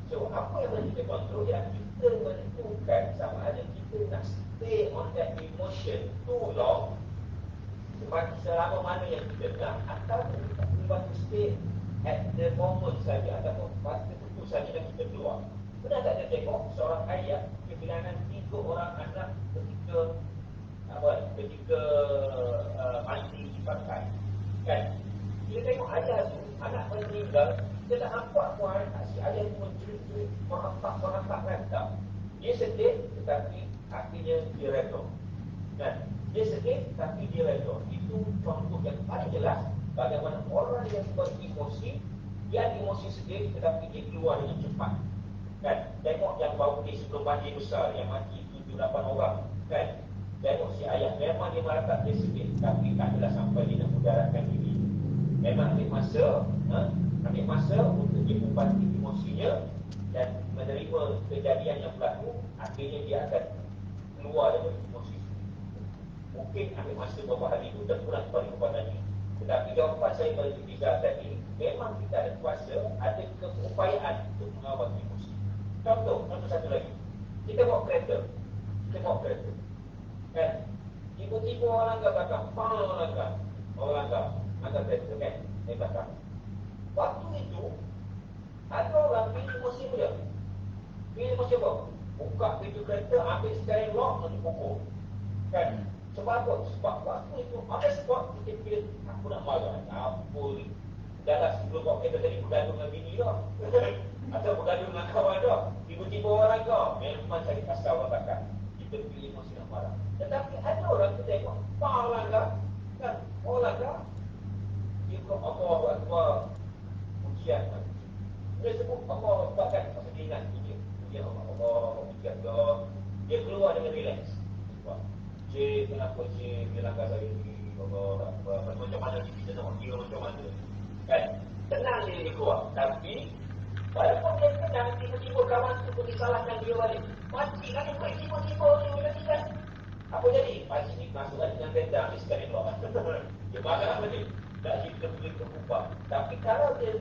So, apa yang boleh kita kontrol ialah kita menentukan sama ada kita nak stay on that emotion too long selama mana yang kita nak, ataupun kita perlu stay at the moment saja, ataupun masa itu saja dan kita keluar. Pernah tak dia tengok seorang ayah kehilangan 3 orang anak ketika mati di pantai, kan? Kita tengok ayah tu, anak meninggal, kita tak nampak pun si ayah tu menjerit-jerit, merontak kan? Dia sedih, tetapi akhirnya dia redha. Kan? Dia sedih, tapi dia redha. Itu contoh yang paling jelas bagaimana orang yang beremosi, dia ada emosi sedih, tetapi dia keluar dengan cepat. Kan? Tengok yang baru ni sebelum banjir besar yang mati 7-8 orang, kan? Tengok si ayah, memang dia merangkak, dia sedih, tapi tak adalah sampai dia nak mudaratkan diri. Memang ambil masa untuk dia membati emosinya dan menerima kejadian yang berlaku. Akhirnya dia akan keluar dari emosi. Mungkin ambil masa beberapa hari itu terpulang kepada ini. Tetapi jawapan saya pada Tiga tadi, memang kita ada kuasa, ada keupayaan untuk mengawal emosi. Contoh satu lagi, kita bawa kereta, kan? Tiba-tiba orang langgar belakang, orang langgar kereta, kan? Di belakang. Waktu itu ada orang pilih emosi dia. Pilih emosi apa? Buka pintu kereta, ambil steering lock dan pukul, kan? Sebab apa? Sebab waktu itu, apa sebab kita pilih aku nak marah? Apa ni? Dalam sebelum bawa kereta tadi bergaduh dengan bini dah atau bergaduh dengan kawan dah, tiba-tiba orang kau memang cari pasal orang belakang. Kita pilih emosi nak marah. Tetapi ada orang kita tengok orang kan? Orang kan? Dia kata Allahu Akbar, pujian. Dia sebut Allahu Akbar kan, pasal dia ingat pujian Allah, pujian Allah. Dia keluar dengan relax. Cik, kenapa cik dia langgar saya ni? Allah Akbar. Macam mana kita nak kira macam mana? Kan? Tenang dia keluar. Tapi walaupun dia tenang, tiba-tiba kawan tu pun disalahkan dia balik. Mati kan dia buat tiba-tiba dia tadi kan? Apa jadi? Pakcik ni masukkan dengan tenda, habis sekali keluar. Dia marah apa ni? Tak kita boleh terubah. Tapi kalau dia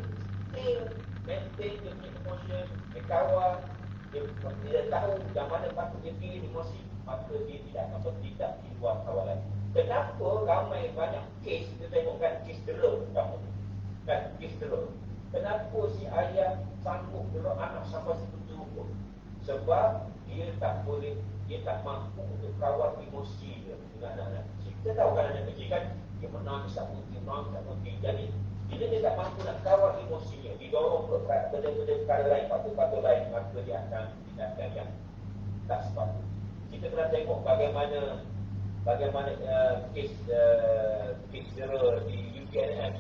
still maintain dia punya emotion, dia kawal, dia tahu yang mana patut dia pilih emosi, maka dia tidak di luar kawalan. Kenapa ramai banyak kes kita tengok kan, kes dera kamu kan, kes dera. Kenapa si ayah sanggup dera anak sampai seperti itu? Sebab dia tak mampu untuk kawal emosi dia dengan anak-anak kecil. Kita tahu kan anak kecil kan, dia menangis tak berhenti. Jadi bila dia tak mampu nak kawal emosinya, didorong ke benda-benda perkara lain, patut-patut lain, maka dia akan tindakan yang tak sepatutnya. Kita pernah tengok bagaimana kes dera di UPNM,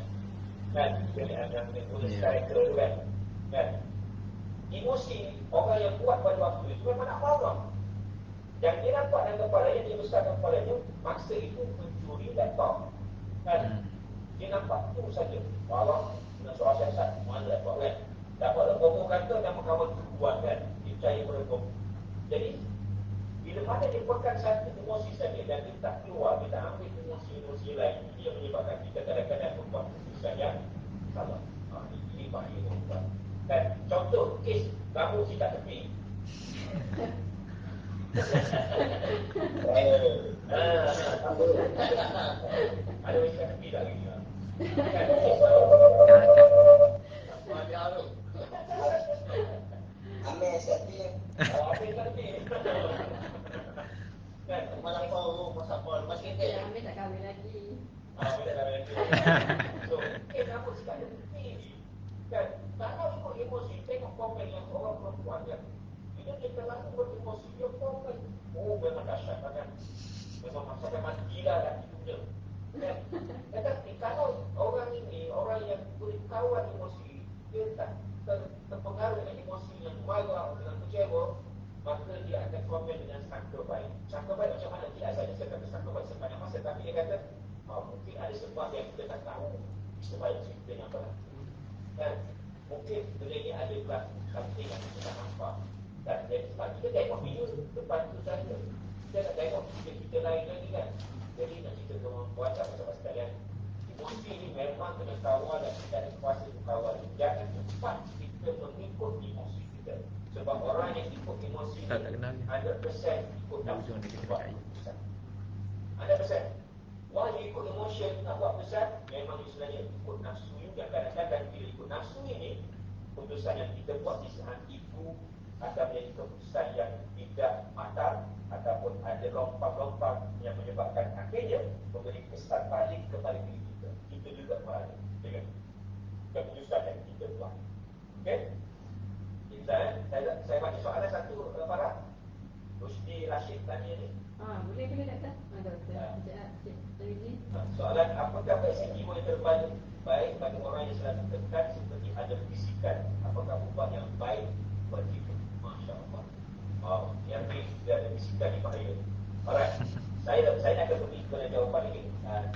kan? UPNM yang menulis striker tu kan? Emosi orang yang kuat pada waktu itu memang nak marah. Yang dia nampak dalam kepalanya, dia besarkan kepalanya, masa itu mencuri laptop, kan? Dia nampak tu saja, marah dengan soal siasat, mana laptop kan? Dapat Bobo kata nama kawan tu buat kan? Dia percaya pada Bobo. Jadi bila mana dia pegang satu emosi saja dan dia tak keluar, dia tak ambil emosi lain, dia menyebabkan kita kadang-kadang membuat keputusan yang salah. Ini bahaya tuan-tuan. Dan contoh kes kamu sikat tepi. Ada sikat tepi tak lagi? Ambil SFP. Ambil tepi. Kan? Malam kau pasal apa? Lepas kita Ya, ambil tak kahwin lagi. Ambil tak kahwin lagi. So, kamu sikat tepi. Kan? Kalau ikut emosi, tengok komen yang orang perempuan kan. Bila dia terlalu beremosi, dia komen. Oh, memang dahsyat kan? Memang masalah matilah lagi punya. Kan? Tetapi kalau orang ini, orang yang boleh kawal emosi, dia tak terpengaruh dengan emosi yang marah, dengan kecewa, maka dia akan komen dengan sangka baik. Sangka baik macam mana? Tidak saja saya kata sangka baik sepanjang masa, tapi dia kata mungkin ada sebab yang kita tak tahu sebab cerita yang berlaku. Dan mungkin benda ni ada berlaku something yang kita tak nampak. Dan sebab kita tengok video depan tu saja, kita nak tengok kita lain lagi kan. Jadi nak cerita ke orang sahabat sekalian, emosi ni memang kena kawal dan kita ada kuasa untuk kawal. Jangan cepat kita mengikut emosi kita. Sebab orang yang ikut emosi ni 100% ikut nafsu. 100%. Wah, dia ikut emotion nak buat pesan, memang istilahnya ikut nafsu ini. Dan kadang-kadang bila ikut nafsu ini, keputusan yang kita buat di saat itu akan menjadi keputusan yang tidak matang ataupun ada lompat-lompat yang menyebabkan akhirnya memberi kesan balik kepada diri kita. Kita juga berada dengan keputusan yang kita buat. Okey? Saya baca soalan satu, Farah. Rusdi Rashid tanya ni. Boleh doktor? Doktor. Soalan, apakah basic jiwa yang terbaik bagi orang yang selalu tekan seperti ada bisikan? Apakah ubat yang baik buat kita? Masya Allah. Yang ni dia ada bisikan ni bahaya. Alright, saya akan pergi kepada jawapan ini.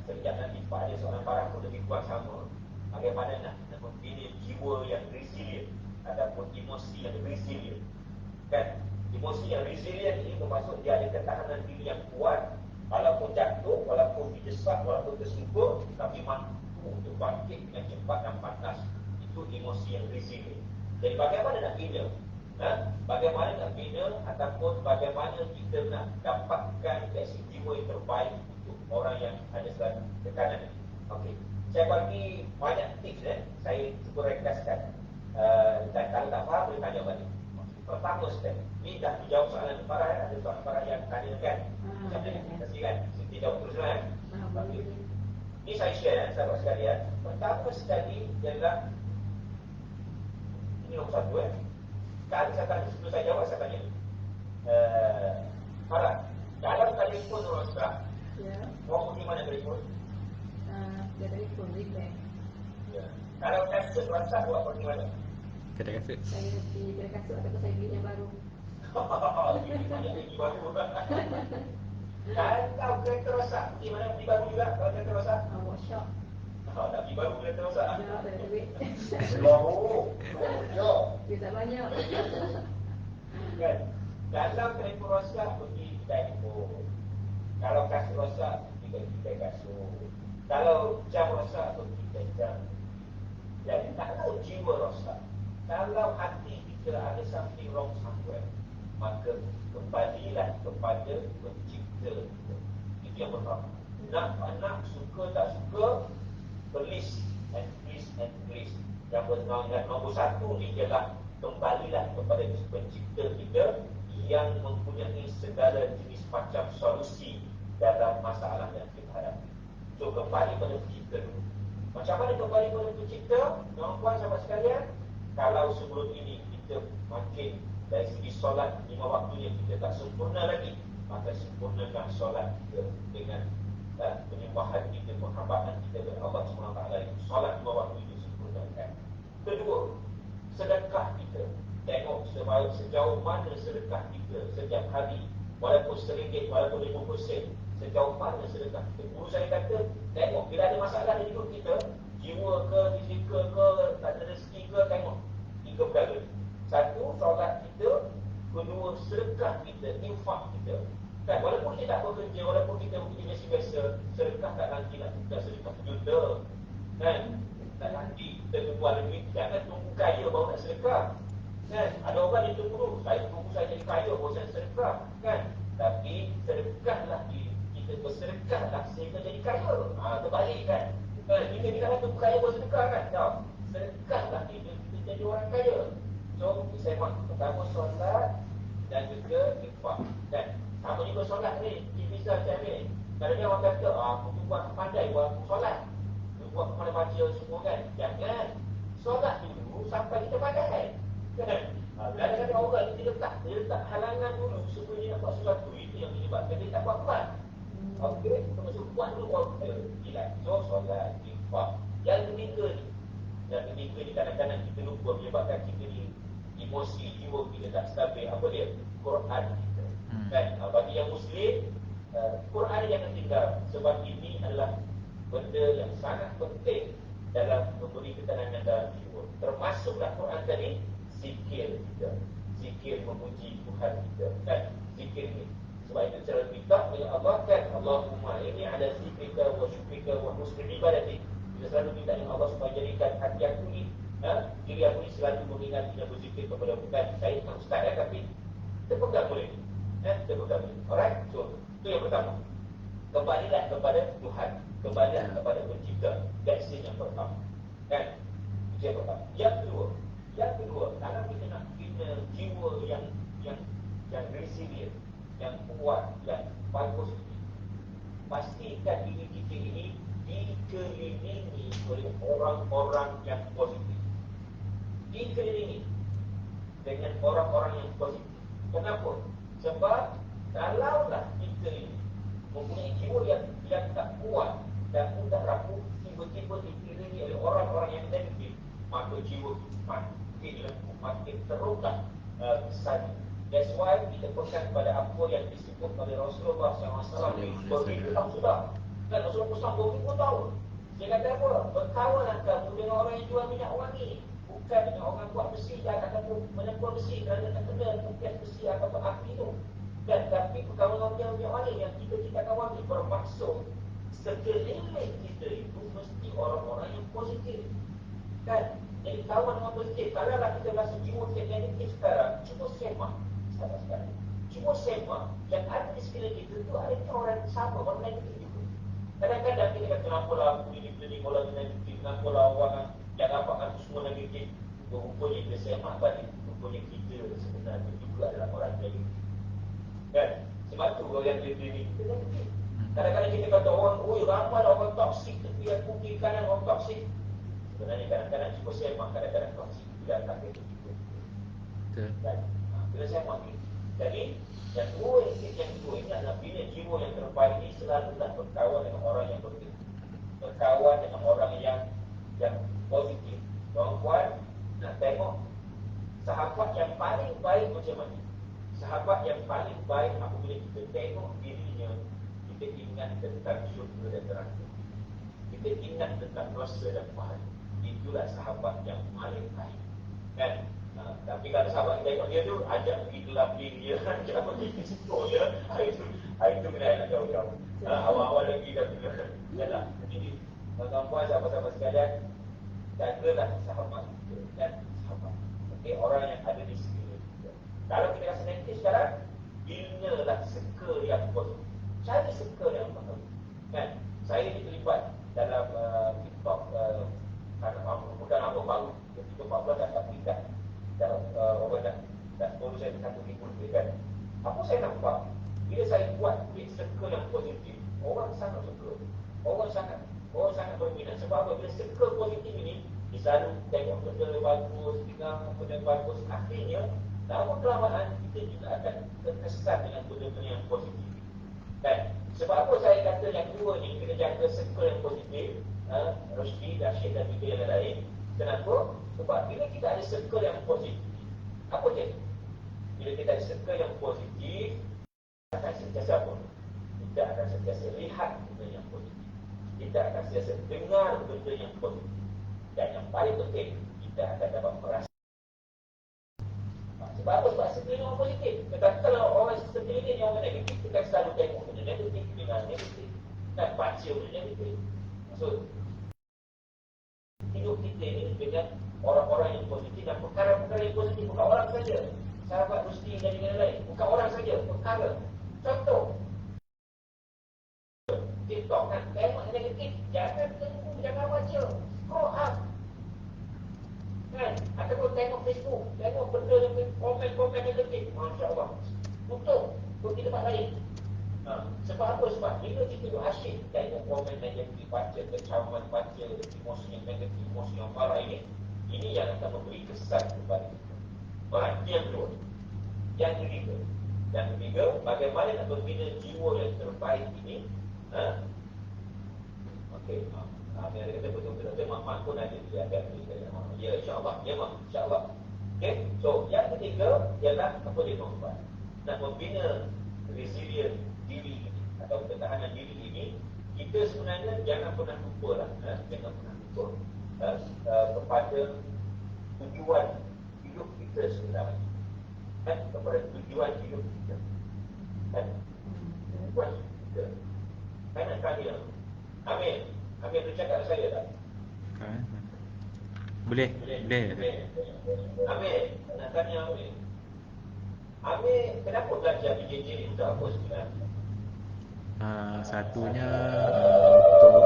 Sekejap nanti Pak ada soalan Farah pun lebih kuat sama. Bagaimana nak membina jiwa yang resilient ataupun emosi yang resilient. Kan? Emosi yang resilient ini bermaksud dia ada ketahanan diri yang kuat. Walaupun jatuh, walaupun didesak, walaupun tersungkur, tapi mampu untuk bangkit dengan cepat dan pantas. Itu emosi yang resilient. Jadi bagaimana nak bina? Bagaimana nak bina ataupun bagaimana kita nak dapatkan basic jiwa yang terbaik untuk orang yang ada selalu tekanan ini. Okey. Saya bagi banyak tips saya cuba ringkaskan. Dan kalau tak faham boleh tanya balik. Pertama step, ni dah dijawab soalan Farah. Ada soalan Farah yang tanya kan. Terima kasih kan. Saya jawab terus lah. Ni saya share sahabat sekalian. Pertama sekali ialah ini nombor satu Kalau saya tanya, sebelum saya jawab saya tanya Farah, dalam telefon rosak, awak pergi mana telefon? Dia telefon, repair. Kalau kaset rosak, awak pergi mana? Kedai kasut. Saya di kedai kasut ataupun saya beli yang baru. Ini banyak lagi baru. Kalau kereta rosak, pergi mana? Pergi baru juga kalau kereta rosak? Workshop. Nak pergi baru kereta rosak? Dah ada duit. Baru. Duit tak banyak. Kan? Dalam telefon rosak, pergi kedai telefon. Kalau kasut rosak, pergi kedai kasut. Kalau jam rosak, pergi kedai jam. Jadi kalau jiwa rosak, kalau hati kita ada something wrong somewhere, maka kembalilah kepada pencipta kita. Itu yang pertama. Nak suka tak suka, please and please and please. Yang nombor satu ni ialah kembalilah kepada pencipta kita yang mempunyai segala jenis macam solusi dalam masalah yang kita hadapi. So kembali pada pencipta dulu. Macam mana kembali kepada pencipta? Tuan-tuan sahabat sekalian, kalau sebelum ini kita makin dari segi solat 5 waktu yang kita tak sempurna lagi, maka sempurnakan solat kita dengan penyembahan kita, penghambaan kita kepada Allah SWT. Solat 5 waktu itu sempurnakan. Kedua, sedekah kita. Tengok sejauh mana sedekah kita setiap hari, walaupun RM1, walaupun RM50, sejauh mana sedekah kita. Guru saya kata, tengok bila ada masalah di hidup kita, jiwa ke, fizikal ke, tak ada rezeki ke, tengok 3 perkara. Satu, solat kita. Kedua, sedekah kita, infak kita. Kan, walaupun kita tak bekerja, walaupun kita bekerja biasa-biasa, sedekah tak nanti nak tukar sedekah juta. Kan, tak nanti kita buat lebih. Jangan tunggu kaya baru nak sedekah. Kan, ada orang yang tunggu dulu, saya tunggu saya jadi kaya baru saya sedekah. Kan, tapi sedekahlah kita bersedekahlah sehingga jadi kaya. Terbalik kan. Kita tidak tunggu kaya baru sedekah kan. Tak, sedekahlah kita jadi orang kaya. So, saya buat pertama solat dan juga infak. Dan sama juga solat ni, bisa macam ni. Kalau dia orang kata, aku buat pandai buat solat, buat kepala baca semua kan. Jangan. Solat dulu sampai kita pandai. Kan? Kadang-kadang orang dia letak halangan dulu supaya dia nak buat sesuatu. Itu yang menyebabkan dia tak buat-buat. Okey, termasuk buat dulu baru kita gila. So, solat, infak. Yang ketiga ni kadang-kadang kita lupa menyebabkan kita ni emosi, jiwa kita tak stabil. Apa dia? Quran kita. Kan? Bagi yang Muslim, Quran jangan tinggal. Sebab ini adalah benda yang sangat penting dalam memberi ketenangan dalam jiwa. Termasuklah Quran tadi, zikir kita. Zikir memuji Tuhan kita. Kan? Zikir ni. Sebab itu cara kita dengan Allah kan, Allahumma ini ala zikrika wa syukrika wa husni ibadati. Kita selalu minta dengan Allah supaya jadikan hati aku ni, diri aku ni selalu mengingat dan berzikir kepada bukan saya tak ustaz tapi kita pegang boleh. Kita pegang boleh. Alright? So, itu yang pertama. Kembalilah kepada Tuhan, kembalilah kepada pencipta. That's yang pertama. Kan? Itu yang pertama. Yang kedua, kalau kita nak bina jiwa yang resilient, yang kuat, yang bagus ini, pastikan diri kita ini dikelilingi oleh orang-orang yang positif. Dikelilingi dengan orang-orang yang positif. Kenapa? Sebab kalaulah kita ini mempunyai jiwa yang tak kuat dan mudah rapuh, tiba-tiba dikelilingi oleh orang-orang yang negatif, maka jiwa makin terrosak kesan. That's why kita pegang pada apa yang disebut oleh Rasulullah SAW begitu tahun sudah. Dan Rasulullah SAW begitu tahun. Dia kata apa? Berkawanlah kamu dengan orang yang jual minyak wangi, bukan dengan orang buat besi ataupun menempuh besi kerana terkena tugas besi ataupun api itu. Dan tapi perkawanan minyak wangi yang kita kawani bermaksud sekeliling kita itu mesti orang-orang yang positif. Kan? Jadi kawan orang positif. Kalau kita rasa jiwa kita negatif sekarang, cuba semak sekarang. Cuba semak yang ada di sekeliling kita itu ada orang sama, orang negatif juga. Kadang-kadang kita kata kenapalah aku ini orang negatif, kenapalah orang yang nampak aku semua negatif. Rupanya kita semak balik, rupanya kita sebenarnya juga adalah orang negatif. Kan? Sebab tu orang yang lebih kita negatif. Kadang-kadang kita kata orang, ramai orang toksik, tapi yang kiri kanan orang toksik. Sebenarnya kadang-kadang cuba semak, kadang-kadang toksik tidak akan begitu. Dan bila semak ni, jadi yang kedua ini adalah bina jiwa yang terbaik ini selalulah berkawan dengan orang yang berbeza, berkawan dengan orang yang positif. Tuan-tuan nak tengok sahabat yang paling baik macam mana? Sahabat yang paling baik apabila kita tengok dirinya, kita ingat tentang syurga dan neraka. Kita ingat tentang dosa dan pahala. Itulah sahabat yang paling baik. Kan? Tapi kalau sahabat tengok dia tu, ajak pergi gelapin dia, ajak pergi disco dia, itu kena nak jauh-jauh. Awal-awal lagi dah kena. Yalah. Jadi, tuan-tuan, sahabat-sahabat sekalian, jagalah sahabat kita dan sahabat. Okay, orang yang ada di sekeliling kita. Kalau kita rasa negatif sekarang, binalah circle yang positif. Cari circle yang bagus. Kan? Saya terlibat dalam TikTok bukan apa baru ketika 14 dah tak tingkat orang dah follow saya 1 minggu lebih kan. Apa saya nampak bila saya buat circle yang positif, orang sangat suka, orang sangat berminat. Sebab apa? Bila circle positif ini dia selalu tengok benda bagus, dengar benda bagus, akhirnya lama kelamaan kita juga akan terkesan dengan benda-benda yang positif. Kan? Sebab apa saya kata yang kedua ni kena jaga circle yang positif, Rushdie, Rashid dan juga yang lain. Kenapa? Sebab bila kita ada circle yang positif, apa je? Bila kita ada circle yang positif, kita akan sentiasa apa? Kita akan sentiasa lihat benda yang positif, kita akan sentiasa dengar benda yang positif. Dan yang paling penting, kita akan dapat merasa. Sebab apa? Sebab sekeliling orang positif. Tetapi kalau orang sekeliling yang orang negatif, kita selalu tengok benda negatif, dengar negatif, dan baca benda negatif. Maksud hidup kita ini dengan orang-orang yang positif dan perkara-perkara yang positif. Bukan orang saja. Sahabat Rushdie dan lain-lain. Bukan orang saja. Perkara. Contoh. TikTok kan. Tengok negatif. Jangan tengok. Jangan baca. Scroll up. Kan? Ataupun tengok Facebook. Tengok benda yang komen-komen negatif. Masya Allah. Tutup. Pergi tempat lain. Sebab apa? Sebab bila kita tu asyik tengok komen negatif, baca kecaman, baca emosi yang negatif, emosi yang marah ini yang akan memberi kesan kepada kita. Baik, yang kedua. Yang ketiga, bagaimana nak membina jiwa yang terbaik ini? Okey. Dia kata betul-betul Mak pun ada dia akan ya insya-Allah. Ya Mak, insya-Allah. Okey. So, yang ketiga ialah apa dia tuan-tuan? Nak membina resilient diri atau ketahanan diri ini, kita sebenarnya jangan pernah lupa kepada tujuan hidup kita sebenarnya. Kan? Kepada tujuan hidup kita. Kan? Tujuan kita. Kan nak tanya? Amir tu cakap saya tak? Boleh. Amir, nak tanya Amir, kenapa belajar PJJ ni untuk apa sebenarnya? Satunya untuk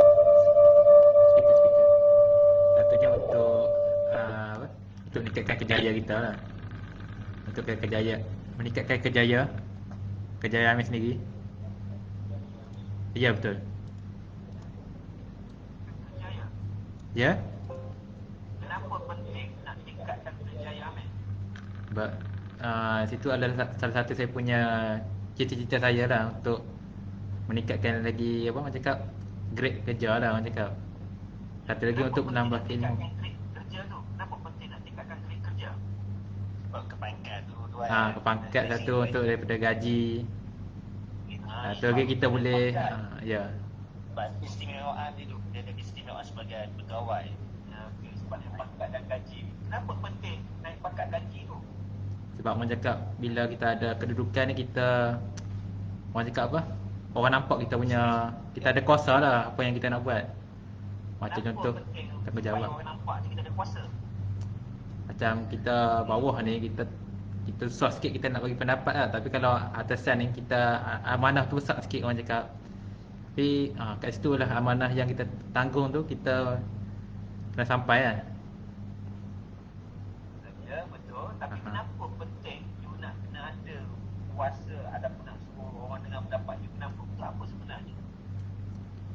speaker. Satunya untuk apa? Untuk meningkatkan kejayaan kita lah. Untuk meningkatkan kejayaan Amir sendiri. Ya, betul. Ya? Kenapa penting nak tingkatkan kejayaan Amir? Sebab situ adalah salah satu saya punya cita-cita saya lah untuk meningkatkan lagi apa orang cakap grade kerja lah orang cakap. Satu lagi untuk menambah ilmu. Tingkatkan grade kerja tu, kenapa penting nak tingkatkan grade kerja? Sebab kepangkat tu Kepangkat satu untuk daripada gaji. Satu lagi kita boleh ya. Sebab istimewaan dia ada istimewaan sebagai pegawai. Sebab dia pangkat dan gaji. Kenapa penting naik pangkat gaji tu? Sebab orang cakap bila kita ada kedudukan ni kita orang cakap apa? Orang nampak kita ada kuasa lah apa yang kita nak buat. Macam contoh tanggungjawab. Supaya orang nampak kita ada kuasa. Macam kita bawah ni kita susah sikit kita nak bagi pendapat lah. Tapi kalau atasan ni kita amanah tu besar sikit orang cakap. Tapi kat situ lah amanah yang kita tanggung tu kita kena sampai lah. Ya betul. Tapi kenapa penting you nak kena ada kuasa ataupun nak suruh orang dengar pendapat you? Kenapa? Untuk apa sebenarnya?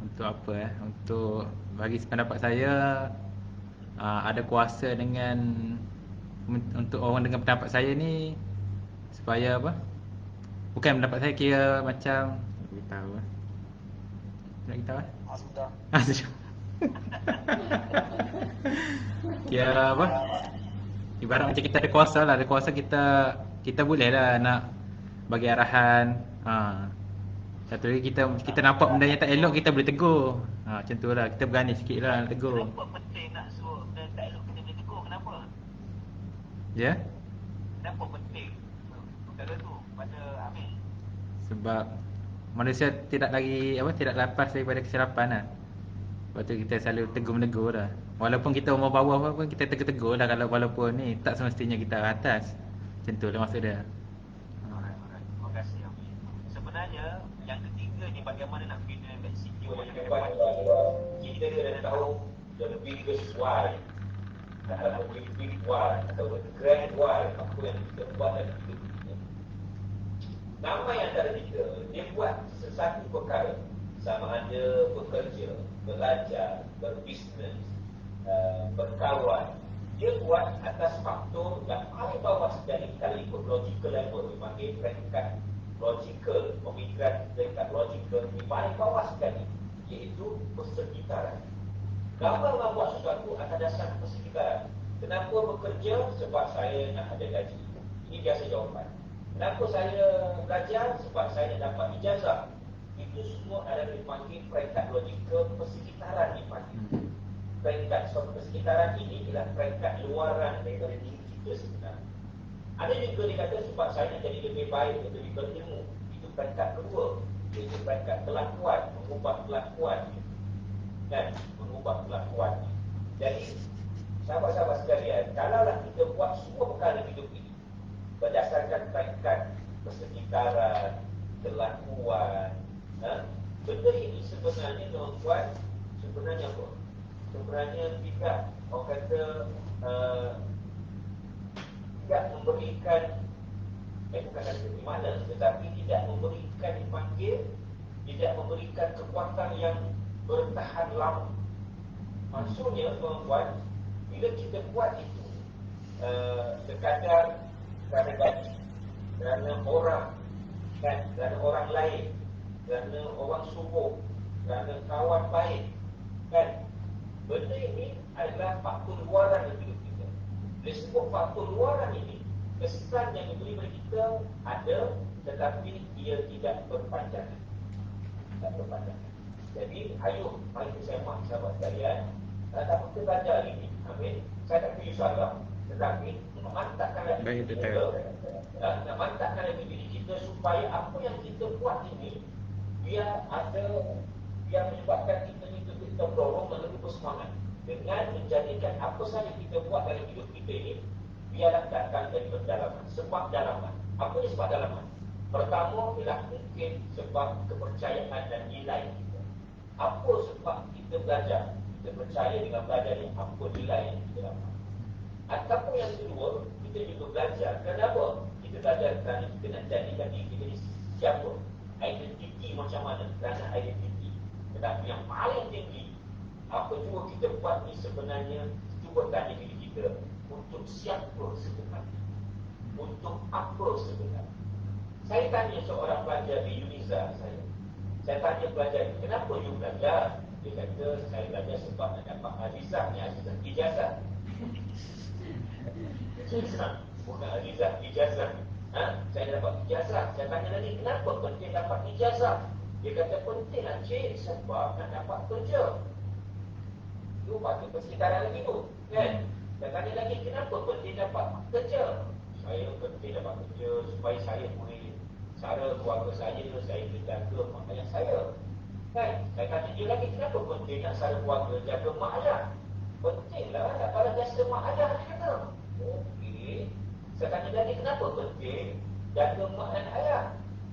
Untuk apa Untuk bagi pendapat saya ada kuasa dengan untuk orang dengar pendapat saya ni supaya apa? Bukan pendapat saya kira macam nak beritahu nak beritahu Sudah. Kira apa? Ibarat macam kita ada kuasa lah. Ada kuasa kita boleh lah nak bagi arahan. Satu lagi kita nampak benda yang tak elok kita boleh tegur. Macam tu lah. Kita berani sikit lah nak tegur. Kenapa penting nak suruh benda tak elok kita boleh tegur? Kenapa? Ya? Kenapa penting perkara tu pada Amir? Sebab manusia tidak lepas daripada kesilapan lah. Lepas tu kita selalu tegur-menegur lah. Walaupun kita umur bawah pun kita tegur-tegur lah. Kalau walaupun ni tak semestinya kita atas. Macam tu lah maksud dia. Terima kasih Amir. Sebenarnya yang ketiga ni bagaimana nak bina CTO yang Depan hebat. kita dah tahu the biggest why, atau big why atau the grand why apa yang kita buat dalam hidup kita. Nama yang antara kita dia buat sesuatu perkara, sama ada bekerja, belajar, berbisnes, berkawan. Dia buat atas faktor yang paling bawah sekali. Kalau ikut logical level, dipanggil peringkat logical, pemikiran peringkat logical di paling bawah sekali, iaitu persekitaran. Gambar orang buat sesuatu atas dasar persekitaran. Kenapa bekerja? Sebab saya nak ada gaji. Ini biasa jawapan. Kenapa saya belajar? Sebab saya nak dapat ijazah. Itu semua adalah dipanggil peringkat logikal persekitaran dipanggil. Peringkat persekitaran ini ialah peringkat luaran daripada diri kita sebenarnya. Ada juga dia kata sebab saya nak jadi lebih baik, lebih berilmu. Itu peringkat kedua. Iaitu peringkat kelakuan, mengubah kelakuan. Dan mengubah kelakuan. Jadi sahabat-sahabat sekalian, kalaulah kita buat semua perkara hidup ini berdasarkan peringkat persekitaran, kelakuan, benda ini sebenarnya tuan-tuan, sebenarnya apa? Sebenarnya tidak, orang kata tidak memberikan bukan kata di mana, tetapi tidak memberikan dipanggil, tidak memberikan kekuatan yang bertahan lama. Maksudnya tuan-tuan, bila kita buat itu sekadar kerana gaji, kerana orang, kan, kerana orang lain, kerana orang suruh, kerana kawan baik, kan, benda ini adalah faktor luaran yang hidup kita. Bila sebut faktor luaran ini, kesan yang diberi kepada kita ada, tetapi dia tidak berpanjangan. Tak berpanjangan. Jadi, ayo, mari kita semak sahabat sekalian. Tak apa kita belajar ini. Amin. Saya tak pilih salah. Tetapi, memantapkan lagi diri kita. Nak mantapkan lagi diri kita supaya apa yang kita buat ini, dia menyebabkan kita terdorong dan lebih bersemangat. Dengan menjadikan apa sahaja kita buat dalam hidup kita ini, biarlah datang dari pendalaman. Sebab dalaman. Apa ni sebab dalaman? Pertama ialah mungkin sebab kepercayaan dan nilai kita. Apa sebab kita belajar? Kita percaya dengan belajar ni apa nilai yang kita dapat. Ataupun yang kedua, kita juga belajar. Kenapa? Kita belajar kerana kita nak jadikan diri kita ni siapa? Identiti macam mana? Kerana identiti. Tetapi yang paling tinggi, apa jua kita buat ni sebenarnya, cuba tanya diri kita, untuk siapa sebenarnya? Untuk apa sebenarnya? Saya tanya seorang pelajar di Unisa saya tanya pelajar, kenapa you belajar? Dia kata, saya belajar sebab nak dapat Azizah. Ni Azizah ijazah. Bukan Azizah ijazah. Saya dapat ijazah. Saya tanya lagi, kenapa penting dapat ijazah? Dia kata, penting lah cik, sebab nak dapat kerja. Tu patut persekitaran lagi tu, kan? Saya tanya lagi, kenapa penting dapat kerja? Saya penting dapat kerja supaya saya boleh cara keluarga saya boleh jaga mak ayah saya, kan? Saya tanya dia lagi, kenapa penting nak cara keluarga jaga mak ayah? Pentinglah, tak pada jasa mak ayah, dia kata. Okey. Saya tanya lagi, kenapa penting jaga mak dan ayah?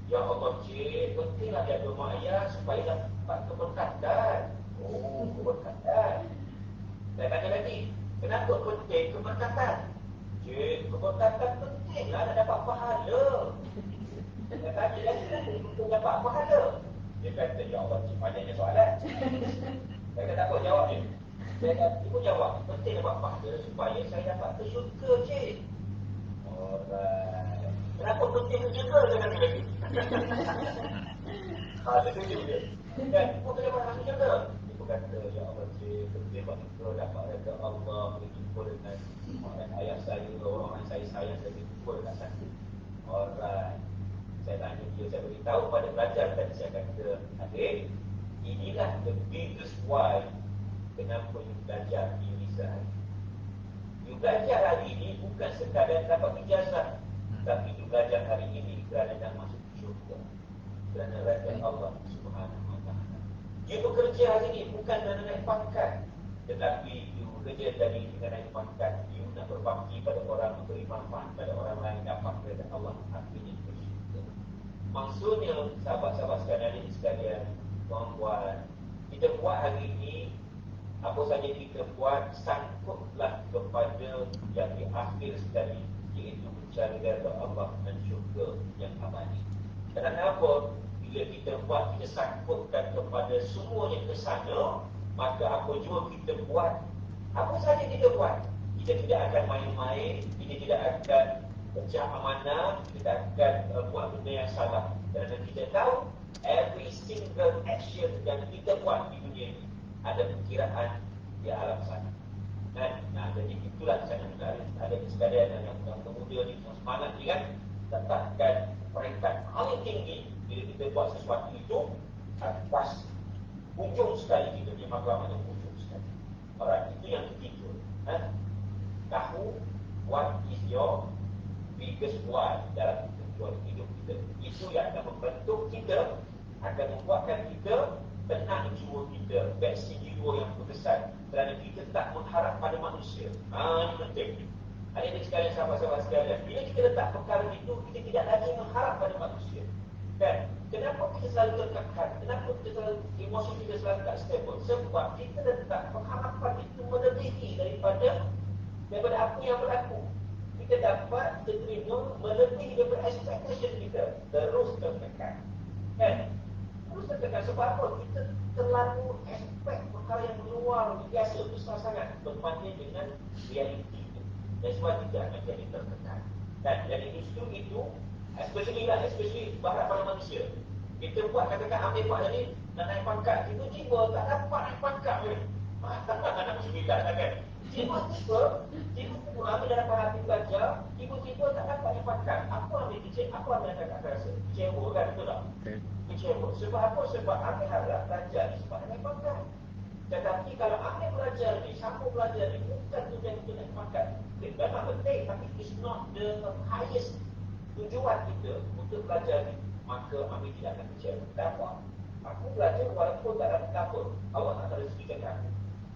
Ya Allah cik, pentinglah jaga mak ayah supaya dapat keberkatan. Oh, keberkatan. Saya tanya lagi, kenapa penting keberkatan? Cik, keberkatan pentinglah nak dapat pahala. Saya tanya lagi, kenapa penting dapat pahala? Dia kata, ya Allah cik, banyaknya soalan. Saya kata, apa jawab dia? Saya kata, ibu jawab, penting dapat pahala supaya saya dapat ke syurga cik. Alright. Kenapa penting syurga? Saya kata lagi. Dia tunjuk dia. Dan ibu kena dapat masuk syurga. Ibu kata, ya Allah cik, penting buat kita dapat reda Allah, boleh jumpa dengan mak dan ayah saya, orang-orang saya sayang, saya boleh jumpa dekat sana. Alright. Saya tanya dia, saya beritahu pada pelajar tadi, saya kata, adik, inilah the biggest why kenapa you belajar di Unisa hari ini. You belajar hari ini bukan sekadar dapat ijazah, tapi you belajar hari ini kerana nak masuk syurga, kerana redha Allah Subhanahu Wa Taala. You bekerja hari ini bukan kerana naik pangkat, tetapi you bekerja tadi dengan naik pangkat. You nak berbakti pada orang, memberi manfaat pada orang lain, dapat redha Allah, akhirnya bersyurga. Maksudnya, sahabat-sahabat sekalian, tuan-tuan, kita buat hari ini, apa saja kita buat, sangkutlah kepada yang di akhir sekali, iaitu mencari redha Allah dan syurga yang abadi. Kenapa? Bila kita buat, kita sangkutkan kepada semua yang ke sana, maka apa jua kita buat, apa saja kita buat, kita tidak akan main-main, kita tidak akan pecah amanah, kita akan buat benda yang salah. Kerana kita tahu every single action yang kita buat di dunia ini ada perkiraan di alam sana. Nah, jadi itulah saya nak menarik ada sekalian yang muda ni, yang semangat ni kan, letakkan peringkat paling tinggi bila kita buat sesuatu itu pas hujung sekali kita punya matlamat yang hujung sekali. Alright, itu yang ketiga. Tahu what is your biggest why dalam tujuan hidup kita. Itu yang akan membentuk kita, akan membuatkan kita tenang jiwa kita, vaksin jiwa yang berkesan, kerana kita tak mengharap pada manusia. Ini penting. Adik-adik sekalian, sahabat-sahabat sekalian, bila kita letak perkara itu, kita tidak lagi mengharap pada manusia. Kan? Kenapa kita selalu tertekan? Kenapa kita selalu, emosi kita selalu tak stable? Sebab kita letak pengharapan itu melebihi daripada apa yang berlaku. Kita dapat terima melebihi daripada expectation kita. Terus tertekan. Kan? Terus tertekan sebab apa? Kita terlalu expect perkara yang luar biasa, besar sangat berbanding dengan realiti itu. Dan sebab tidak akan jadi tertekan. Dan jadi justru itu, especially berharap pada manusia. Kita buat, katakan ambil buat tadi, nak naik pangkat, tiba-tiba tak dapat naik pangkat ni. Nak sembilan kan? Tiba-tiba ambil dalam hati belajar, tiba-tiba tak dapat naik pangkat. Apa ambil kecil, apa ambil akan rasa? Kecewa kan, betul tak? Kecewa. Sebab apa? Sebab ambil harap belajar ni sebab naik pangkat. Tetapi kalau ambil belajar ni, sambung belajar ni, bukan tujuan untuk naik pangkat. Memang penting, tapi it's not the highest tujuan kita untuk belajar ni. Maka kami tidak akan kecewa. Kenapa? Aku belajar walaupun tak dapat apa. Allah tak ada rezekikan aku.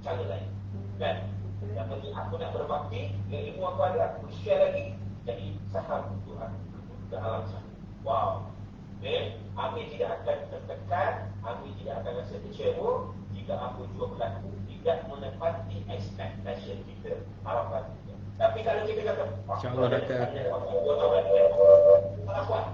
Cara lain. Kan? Yang penting aku nak berbakti, yang ilmu aku ada, aku share lagi. Jadi saham untuk aku ke alam sana. Wow. Okay. Amir tidak akan tertekan, Amir tidak akan rasa kecewa jika apa jua berlaku tidak menepati ekspektasi kita, harapan kita. Tapi kalau kita kata, InsyaAllah Doktor. tak kuat.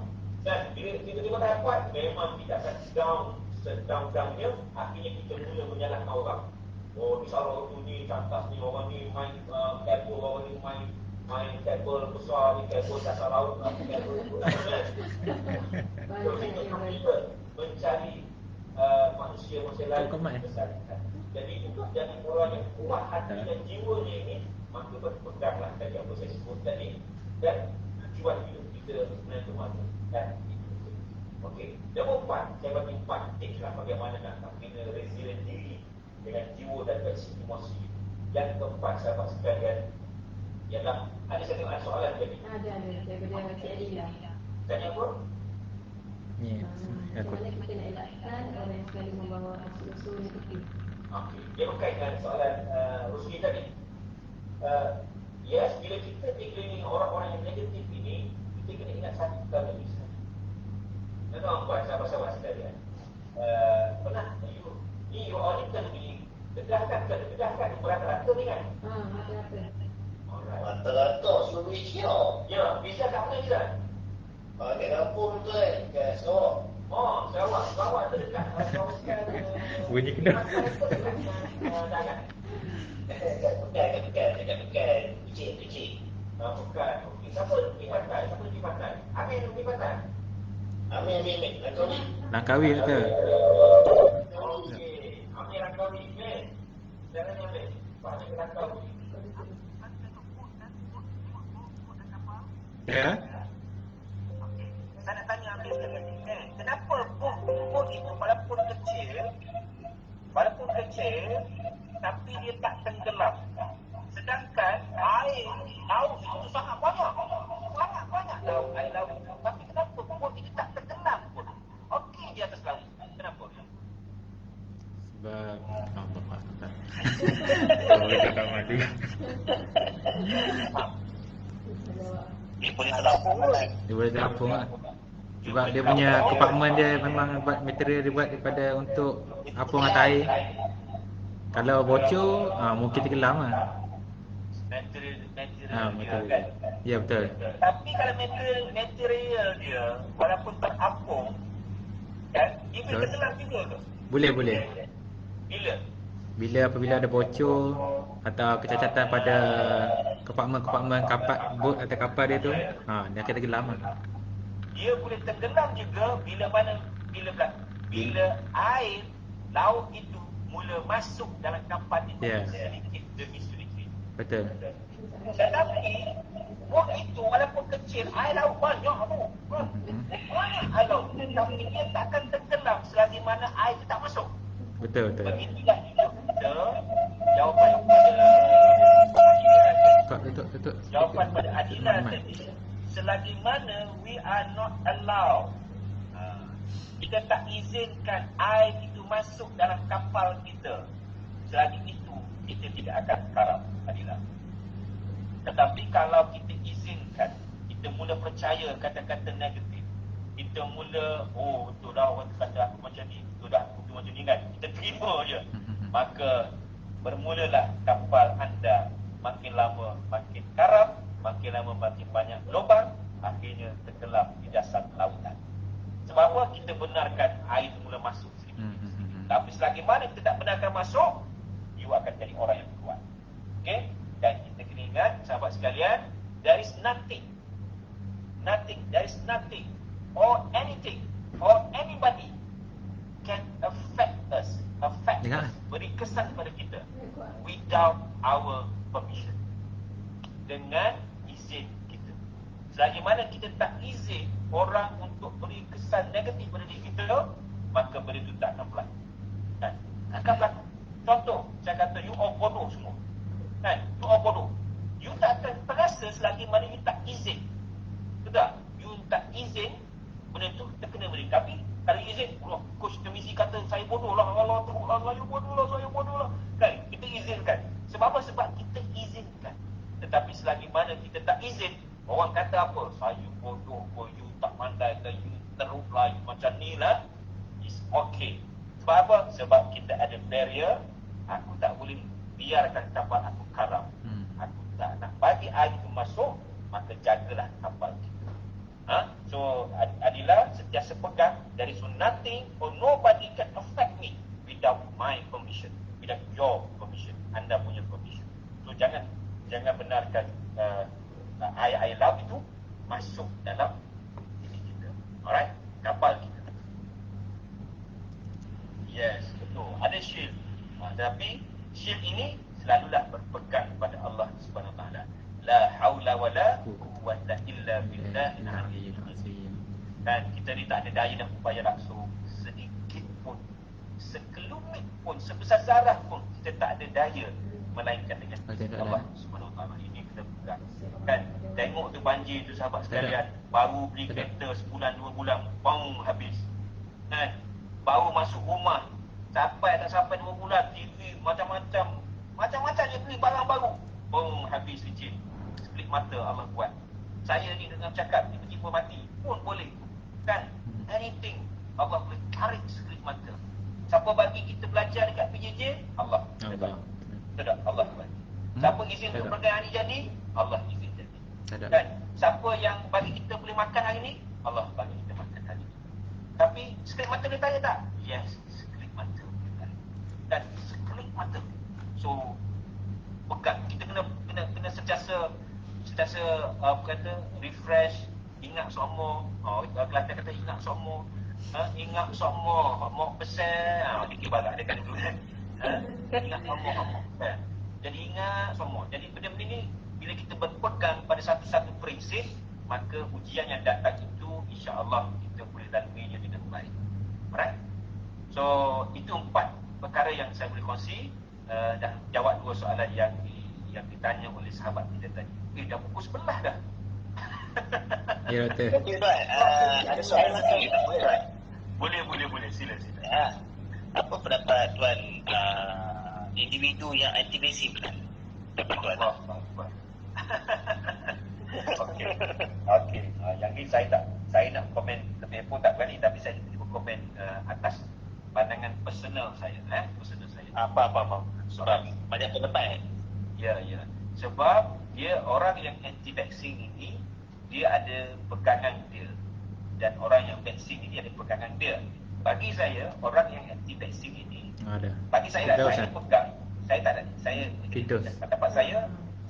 Dan bila tiba-tiba tak kuat, memang kita akan down, sedown-downnya, akhirnya kita mula menyalahkan orang. Oh, ni salah tu ni, cantas ni, orang ni main kabel, orang ni main kabel besar ni, kabel dasar laut, kabel kita mencari manusia-manusia lain besarkan. Jadi untuk jadi orang yang kuat hati dan jiwanya ini, maka berpeganglah tadi apa saya sebut tadi, dan tujuan hidup kita sebenarnya ke mana. Dan itu. Okey. Nombor 4, saya bagi 4 tips lah bagaimana nak bina resilient diri dengan jiwa dan versi emosi. Yang keempat, sahabat sekalian, ialah ada satu soalan tadi. Ada daripada Cik Adila. Tanya apa? Ya, Macam mana kita nak elakkan orang yang selalu membawa usul-usul negatif? Okey, dia berkait dengan soalan Rusli tadi. Yes, bila kita dikelilingi orang-orang yang negatif ini, kita kena ingat satu kali bisa. Tuan-tuan buat sahabat-sahabat sekalian. Pernah you all ini kan begini. Kedahkan berata-rata ni kan? Rata-rata. Alright. Rata-rata seluruh Asia. Ya, bisa kat mana bisa? Di kampung tu kat Sarawak. Oh, Sarawak terdekat kawasan Bunyi kena. Dagat. Dekat kecil. Bukan. Okey, siapa pergi pantai? Amir pergi pantai. Ambil. Langkawi. Langkawi Doktor. Okey, Amir Langkawi. Jangan ambil. Banyak Langkawi. Ya. Saya nak tanya Amir sekali. Kenapa bot itu walaupun kecil, tapi dia tak tenggelam. Sedangkan air laut itu sangat banyak. Banyak air laut. Tapi kenapa bot itu tak tenggelam pun? Okey di atas laut. Kenapa? Sebab Allah Akbar. Kalau tak mati. Dia boleh terlampau kan? Dia boleh terapung lah. Sebab dia punya kompartmen dia memang buat material dia buat daripada untuk apung atas air. Kalau bocor, mungkin tenggelam lah. Material Betul. kan? Ya betul. Tapi kalau material dia walaupun terapung kan, dia boleh Betul. tenggelam juga ke? Boleh. Bila? Apabila ada bocor atau kecacatan pada kompartmen kapal bot atau kapal dia tu, dia akan tenggelam lah. Dia boleh tenggelam juga bila air laut itu mula masuk dalam kapal itu sedikit demi sedikit. Betul. Tetapi bot itu walaupun kecil, air laut banyak tu. Banyak air laut. Tapi dia takkan tenggelam selagi mana air itu tak masuk. Betul. Begitulah hidup kita. Jawapan pada Tutup. jawapan pada Adila tadi, selagi mana we are not allowed, kita tak izinkan air itu masuk dalam kapal kita, selagi itu kita tidak akan karam, Adila. Tetapi kalau kita izinkan, kita mula percaya kata-kata negatif, kita mula, betul dah orang kata aku macam ni, betul dah aku macam ni kan, kita terima je, maka bermulalah kapal anda makin lama makin karam, makin lama makin banyak lubang, akhirnya tenggelam di dasar lautan. Sebab apa? Kita benarkan air itu mula masuk sedikit. Tapi selagi mana kita tak benarkan masuk, you akan jadi orang yang kuat. Okey? Dan kita kena ingat, sahabat sekalian, there is nothing or anything or anybody can affect us, beri kesan pada kita without our permission, dengan izin kita. Selagi mana kita tak izin orang untuk beri kesan negatif pada diri kita, maka benda itu tak akan berlaku. Kan? Akan berlaku. Contoh, saya kata you all bodoh semua. Kan? You all bodoh. You tak akan terasa selagi mana you tak izin. Betul? You tak izin, benda itu terkena beri. Tapi kalau izin, Coach Temisi kata saya bodoh lah, Allah saya bodoh lah. Kan? Kita izinkan. Sebab apa? Sebab kita izinkan. Tetapi selagi mana kita tak izin, orang kata apa? Saya bodoh, you tak pandai ke, you teruklah, you macam ni lah, is okay. Sebab apa? Sebab kita ada barrier. Aku tak boleh biarkan kapal aku karam. Aku tak nak bagi air itu masuk, maka jagalah kapal kita. So Adila sentiasa pegang, there is nothing or nobody can affect me without my permission, without your permission, anda punya permission. So jangan benarkan air laut itu masuk dalam diri kita. Alright, kapal kita. Yes, betul. Ada shield. Tapi shield ini selalulah berpegang kepada Allah Subhanahu Wa Taala. La haula wala quwwata illa billahil aliyyil azim. Dan kita ni tak ada daya dan upaya langsung sedikit pun, sekelumit pun, sebesar zarah pun kita tak ada daya melainkan dengan Allah Subhanahu Wa Taala. Ini kita pegang. Kan tengok tu banjir tu sahabat sekalian, baru beli kereta sebulan 2 bulan, bang habis. Kan baru masuk rumah, sampai 2 bulan, TV macam-macam dia beli barang baru, bang habis licin. Sekelip mata Allah buat. Saya ni dengan cakap tiba-tiba mati pun boleh. Kan anything Allah boleh tarik sekelip mata. Siapa bagi kita belajar dekat PJJ? Allah. Tidak, Allah buat. Siapa izin untuk pergayaan ni jadi? Allah izin jadi. Kan siapa yang bagi kita boleh makan hari ni? Allah bagi kita makan hari ni. Tapi sekelip mata boleh tarik tak? Yes, sekelip mata boleh tarik. Dan sekelip mata. So pegang, kita kena sentiasa kata refresh, ingat semua. Kelantan kata ingat semua. Ingat semua, mok besar. Dikit balak dia kan dulu kan. Ingat semua. Jadi ingat semua. Jadi benda-benda ni bila kita berpegang pada satu-satu prinsip, maka ujian yang datang itu insya-Allah kita boleh laluinya dengan baik. Alright? So itu 4 perkara yang saya boleh kongsi. Dah jawab 2 soalan yang ditanya oleh sahabat kita tadi. Dah pukul 11 dah. Ya, betul. Okey, Tuan. Ada soalan lagi tak boleh, Tuan? Boleh. Sila. Apa pendapat Tuan individu yang anti-basic Tuan? Tuan. Okey. Yang ni saya nak komen lebih pun tak berani, tapi saya cuba komen atas pandangan personal saya. Personal saya. Apa. Sebab banyak pendapat. Ya. Sebab dia orang yang anti-vaksin ini, dia ada pegangan dia. Dan orang yang vaksin ini ada pegangan dia. Bagi saya, orang yang anti-vaksin ini, bagi saya pegang. Saya tak ada. Pendapat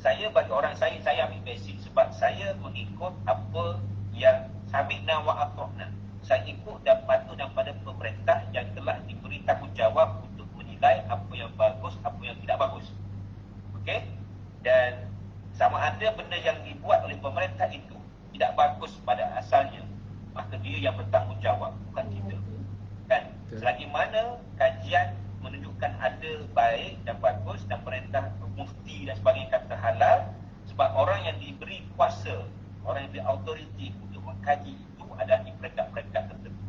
saya bagi orang saya ambil vaksin sebab saya mengikut apa yang sami'na wa ata'na. Saya ikut dan patuh daripada pemerintah yang telah diberi tanggungjawab untuk menilai apa yang bagus, apa yang tidak bagus. Okey? Dan sama ada benda yang dibuat oleh pemerintah itu tidak bagus pada asalnya, maka dia yang bertanggungjawab, bukan kita. Kan? Selagi mana kajian menunjukkan ada baik dan bagus dan perintah mufti dan sebagainya kata halal, sebab orang yang diberi kuasa, orang yang diberi autoriti untuk mengkaji itu adalah di peringkat-peringkat tertentu.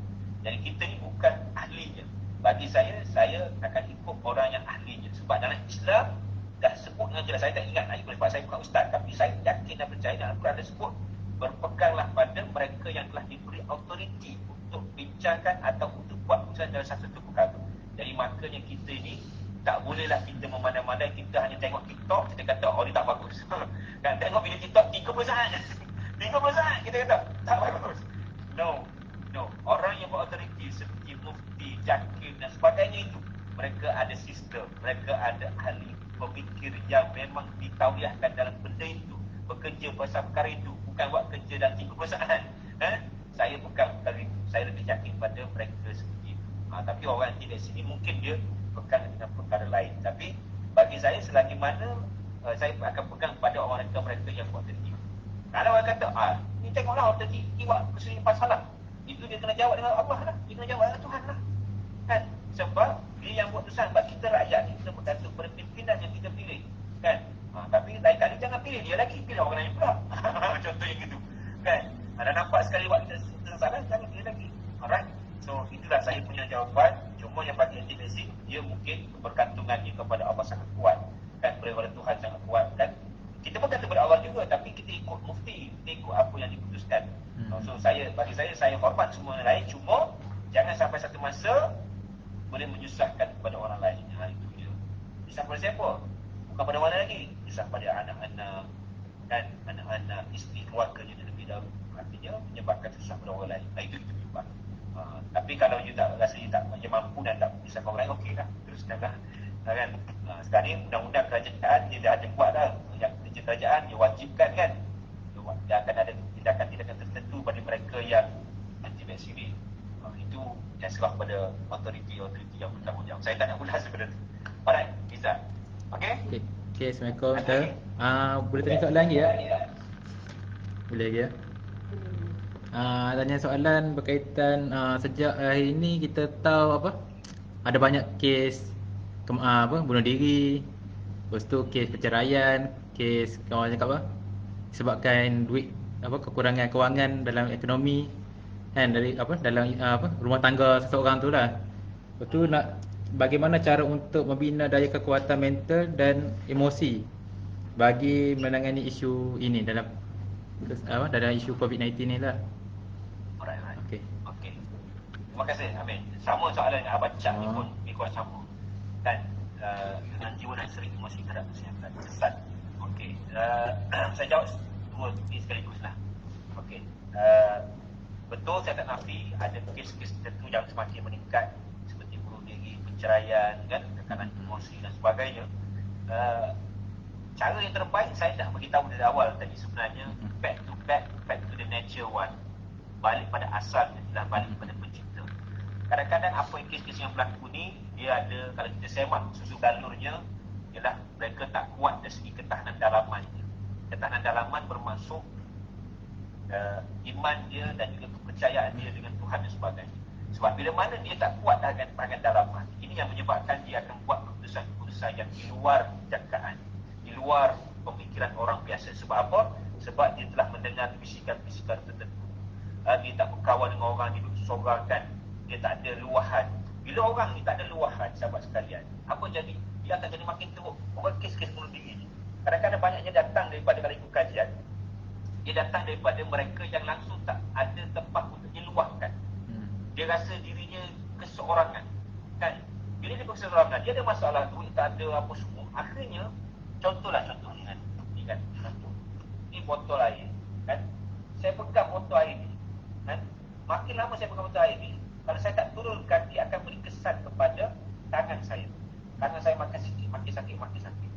Jadi kita ni bukan ahlinya. Bagi saya akan ikut orang yang ahlinya. Sebab dalam Islam dah sebut dengan jelas, saya tak ingat lagi sebab saya bukan ustaz, tapi saya yakin dan percaya dalam Al-Quran ada sebut, berpeganglah pada mereka yang telah diberi autoriti untuk bincangkan atau untuk buat keputusan dalam satu perkara. Jadi makanya kita ni tak bolehlah kita memandang-mandang, kita hanya tengok TikTok, kita kata ni tak bagus. Kan tengok video TikTok 30 saat 30 saat kita kata tak bagus. No. Orang yang berautoriti seperti mufti, jakir dan sebagainya itu, mereka ada sistem, mereka ada ahli pemikir yang memang ditauliahkan dalam benda itu, bekerja pasal perkara itu, bukan buat kerja dalam 30 saat. Saya bukan perkara itu. Saya lebih yakin pada mereka seperti itu. Tapi orang tidak sini mungkin dia pegang dengan perkara lain. Tapi bagi saya, selagi mana saya akan pegang pada orang mereka yang buat terjadi. Kalau orang kata, ni tengoklah orang terjadi buat keselipaan salah, itu dia kena jawab dengan Allah lah, dia kena jawab dengan Tuhan lah. Kan? Sebab dia yang buat keputusan, sebab kita rakyat, kita bergantung pada pimpinan yang kita pilih. Kan? Tapi lain kali jangan pilih dia lagi, pilih orang lain pula. Contohnya gitu. Kan? Ada nampak sekali buat kita salah, jangan pilih lagi. Alright? So itulah saya punya jawapan. Cuma yang bagi anti-basic, dia mungkin bergantungannya kepada Allah sangat kuat. Kan? Kepada Tuhan sangat kuat. Dan kita bergantung kepada Allah juga, tapi kita ikut ikut mufti ikut apa yang diputuskan. So bagi saya hormat semua orang lain, cuma jangan sampai satu masa boleh menyusahkan kepada orang lain. Itu dia. Kisah pada siapa? Bukan pada mana lagi, kisah pada anak-anak dan anak-anak isteri keluarganya terlebih dahulu. Artinya menyebabkan susah pada orang lain. Itu penyebab. Tapi kalau you tak rasa you tak mampu dan tak menyusahkan orang lain, okey lah, teruskanlah. Kan? Sekarang ni undang-undang kerajaan dia dah ada buat dah. Yang kerja kerajaan dia wajibkan kan. Dia akan ada tindakan-tindakan tertentu pada mereka yang anti vaksin. Itu yang serah pada autoriti yang bertanggungjawab. Saya tak nak ulas daripada tu. Alright, Izzat. Okey? Okey, Assalamualaikum. Boleh tanya soalan lagi ya? Boleh lagi ya? Tanya soalan berkaitan sejak hari ini kita tahu apa? Ada banyak kes bunuh diri. Lepas tu kes perceraian, kes kawan cakap apa? Sebabkan duit kekurangan kewangan dalam ekonomi kan dari dalam rumah tangga seseorang tu lah. Lepas tu bagaimana cara untuk membina daya kekuatan mental dan emosi bagi menangani isu ini dalam isu COVID-19 ni lah. Alright. Okey. Terima kasih, Amin. Sama soalan yang Abang Cak ni pun lebih kurang sama. Dan dengan jiwa dan sering emosi terhadap kesihatan sesat. Okey. Saya jawab dua ni sekaligus lah. Okey. Betul saya tak nafi ada kes-kes tertentu yang semakin meningkat seperti bunuh diri, perceraian, kan, tekanan emosi dan sebagainya. Cara yang terbaik saya dah beritahu dari awal tadi sebenarnya back to the nature one. Balik pada asalnya, balik pada pencipta. Kadang-kadang apa kes-kes yang berlaku ni dia ada, kalau kita semak susu galurnya ialah mereka tak kuat dari segi ketahanan dalamannya. Ketahanan dalaman bermaksud iman dia dan juga kepercayaan dia dengan Tuhan dan sebagainya. Sebab bila mana dia tak kuat dengan dalaman, ini yang menyebabkan dia akan buat keputusan-keputusan yang di luar jangkaan, di luar pemikiran orang biasa. Sebab apa? Sebab dia telah mendengar bisikan-bisikan tertentu. Dia tak berkawan dengan orang, dia duduk seorang kan. Dia tak ada luahan. Bila orang ni tak ada luahan, sahabat sekalian, apa jadi? Dia akan jadi makin teruk. Orang kes-kes bunuh diri ni kadang-kadang banyaknya datang daripada kalau ikut kajian, dia datang daripada mereka yang langsung tak ada tempat untuk diluahkan. Dia rasa dirinya keseorangan kan. Bila dia keseorangan, dia ada masalah duit tak ada apa semua. Akhirnya contoh ni kan, contoh ni botol air kan. Saya pegang botol air ni kan. Makin lama saya pegang botol air ni, kalau saya tak turunkan, dia akan beri kesan kepada tangan saya. Tangan saya makin sakit.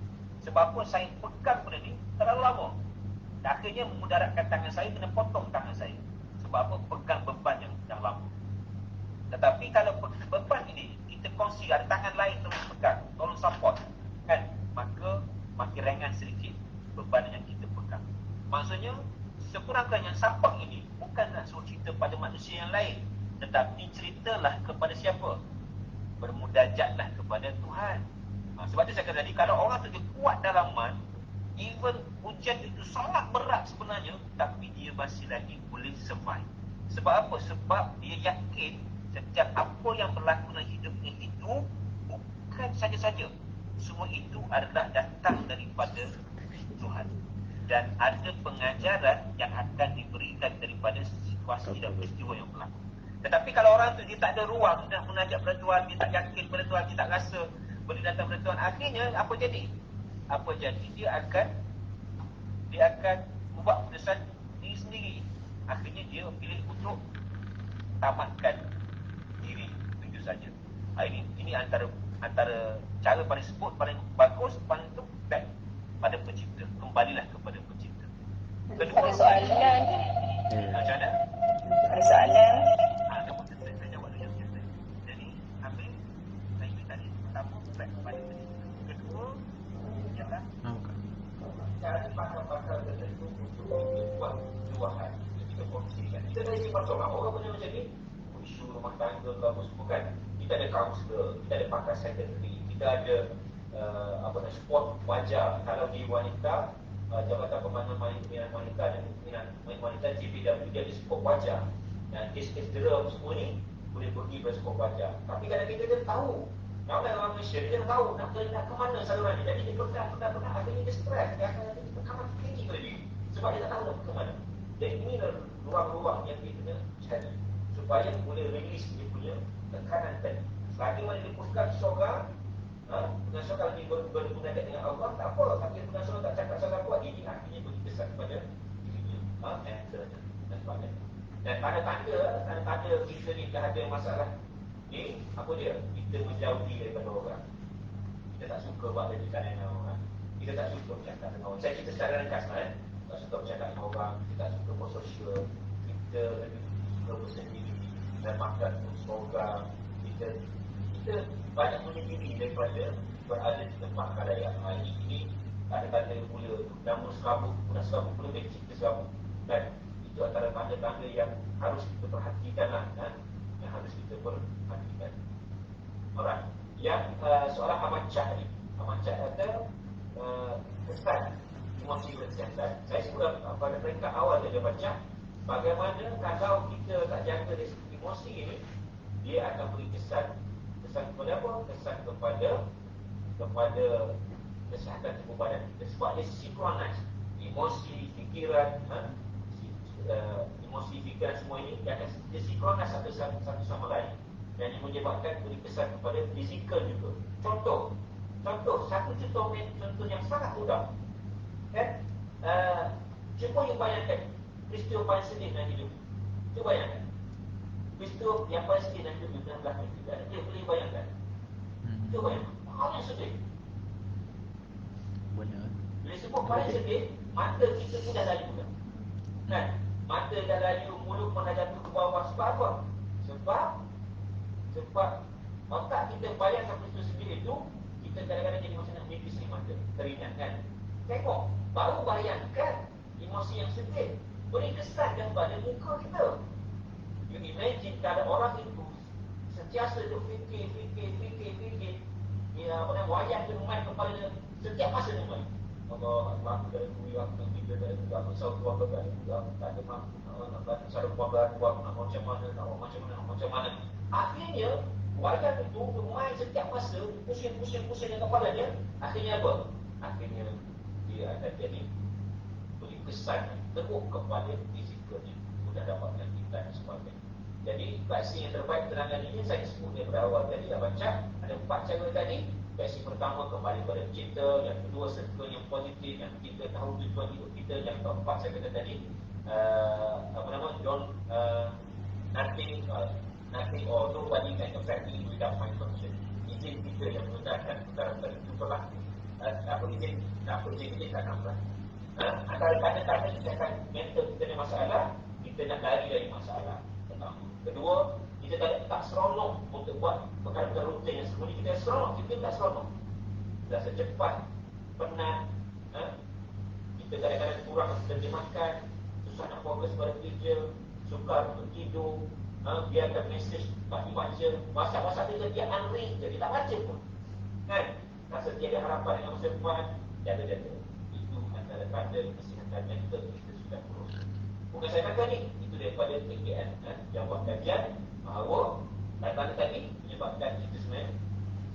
Sebab apa? Saya pegang benda ni terlalu lama. Dan akhirnya memudaratkan tangan saya, kena potong tangan saya. Sebab apa? Pegang beban yang lama. Tetapi kalau beban ini kita kongsi, ada tangan lain terus pegang, tolong support kan, maka makin ringan sedikit beban yang kita pegang. Maksudnya sekurang-kurangnya support ini bukanlah suruh cerita pada manusia yang lain, tetapi ceritalah kepada siapa? Bermudajatlah kepada Tuhan. Sebab itu saya kata tadi, kalau orang tu dia kuat dalaman, even ujian itu sangat berat sebenarnya, tapi dia masih lagi boleh survive. Sebab apa? Sebab dia yakin setiap apa yang berlaku dalam hidupnya itu bukan saja-saja. Semua itu adalah datang daripada Tuhan. Dan ada pengajaran yang akan diberikan daripada situasi dan peristiwa yang berlaku. Tetapi kalau orang tu dia tak ada ruang dah menajak pada Tuhan, dia tak yakin pada Tuhan, dia tak rasa boleh datang pada Tuhan, akhirnya apa jadi? Dia akan buat keputusan diri sendiri. Akhirnya dia pilih untuk tamatkan diri begitu saja. Ini antara cara paling sebut paling bagus, paling tu back pada pencipta. Kembalilah kepada pencipta. Kedua, Ada soalan. macam mana? Ada soalan. Saya jawab dulu yang biasa. Jadi, ambil saya tadi pertama back kepada pencipta. Kedua ialah cara pakar-pakar tertentu untuk buat luahan. Kita kongsikan. Kita dah isi pasal orang punya macam ni, isu rumah tangga ke apa semua kan. Kita ada kaunselor, kita ada pakar secretary, kita ada sport wajar. Kalau di wanita, Jabatan Pembangunan Wanita dan Pembinaan Wanita JPW, dia ada sport wajar. Dan kes-kes dera semua ni boleh pergi pada sport wajar. Tapi kadang kita dia tahu, ramai orang Malaysia dia tahu nak ke mana saluran dia. Jadi dia pegang, akhirnya dia stres, dia akan berkamat tinggi pada diri. Sebab Sebab dia tak tahu nak ke mana. Dan ini ruang-ruang yang kita kena cari supaya boleh release dia punya tekanan tadi. Selagi mana dia pusat syurga, pengasas syurga lagi bermunajat dengan Allah, tak apa. Tapi pengasas syurga tak cakap salah buat, ini akhirnya beri kesan kepada dirinya, answer dan sebagainya. Dan tanda-tanda kita ni dah ada masalah ni, apa dia? Kita menjauhi daripada orang. Kita tak suka buat kejutan dengan orang. Kita tak suka bercakap dengan orang. Saya cerita secara ringkas, tak suka bercakap dengan orang. Kita tak suka bersosial. Kita lebih suka bersendiri dan makan program. Kita banyak menyendiri daripada berada di tempat khalayak. Ini tanda-tanda mula nama serabut, guna serabut pula cipta serabut. Dan itu antara tanda-tanda yang harus kita perhatikan yang harus kita perhatikan. Alright. Yang soalan Ahmad Cah ni, Ahmad Cah kata kesan emosi kesihatan. Saya sudah pada peringkat awal dia baca bagaimana kalau kita tak jaga dari emosi ini, dia akan beri kesan kepada apa? Kesan kepada kesihatan tubuh badan kita. Sebab dia sinkronis emosi, fikiran, emosi, fikiran semua ini dia akan sinkronis satu sama lain. Dan yang menyebabkan beri kesan kepada fizikal juga. Contoh, satu contoh yang sangat mudah. Kan? Cuba you bayangkan peristiwa paling sedih dalam hidup. Cuba bayangkan peristiwa yang paling sedih dalam hidup dalam belakang kita. Dia boleh bayangkan. Cuba bayangkan hal yang sedih. Bila sebut paling sedih, mata kita pun dah layu dah. Kan? Mata dah layu, mulut pun dah jatuh ke bawah. Sebab apa? Sebab otak kita bayangkan peristiwa sedih itu, kita kadang-kadang jadi macam nak nipis ni mata, teringat kan. Tengok, baru bayangkan emosi yang sedih beri kesan kepada muka kita. You imagine kalau orang itu sentiasa tu fikir wayang tu main kepala dia setiap masa dia main. Allah aku dah kuih, aku nak kita dah juga, aku risau keluarga dah juga, tak ada mampu nak cara keluarga aku nak macam mana. Akhirnya wayang itu bermain setiap masa, pusing dengan kepala dia. Akhirnya apa? Akhirnya dia akan jadi beri kesan teruk kepada fisikalnya, mudah dapat menyakitkan dan sebagainya. Jadi vaksin yang terbaik terangan ini saya sebut dari awal tadi dah baca ada 4 cara tadi. Vaksin pertama kembali pada kita, yang kedua circle yang positif, yang kita tahu tujuan hidup kita, yang keempat saya kata tadi don't nothing or nobody can affect me without my permission. Izin kita yang menggunakan perkara-perkara itu berlaku. Apa izin kita tak nampak. Antara tanda-tanda kesihatan mental kita ada masalah, kita nak lari dari masalah. Pertama. Kedua, kita tak seronok untuk buat perkara-perkara rutin yang sebelum kita seronok, kita tak seronok. Rasa cepat, penat, kita kadang-kadang kurang kerja makan, susah nak fokus pada kerja, sukar untuk tidur, biarkan mesej tak dibaca, masa-masa kita dia unread je, dia tak baca pun. Kan? Rasa tiada harapan dengan masa depan, jaga-jaga. Itu antara tanda kesihatan mental kita sudah kurus. Bukan saya kata ni, itu daripada TKN yang buat kajian bahawa tanda tadi menyebabkan kita sebenarnya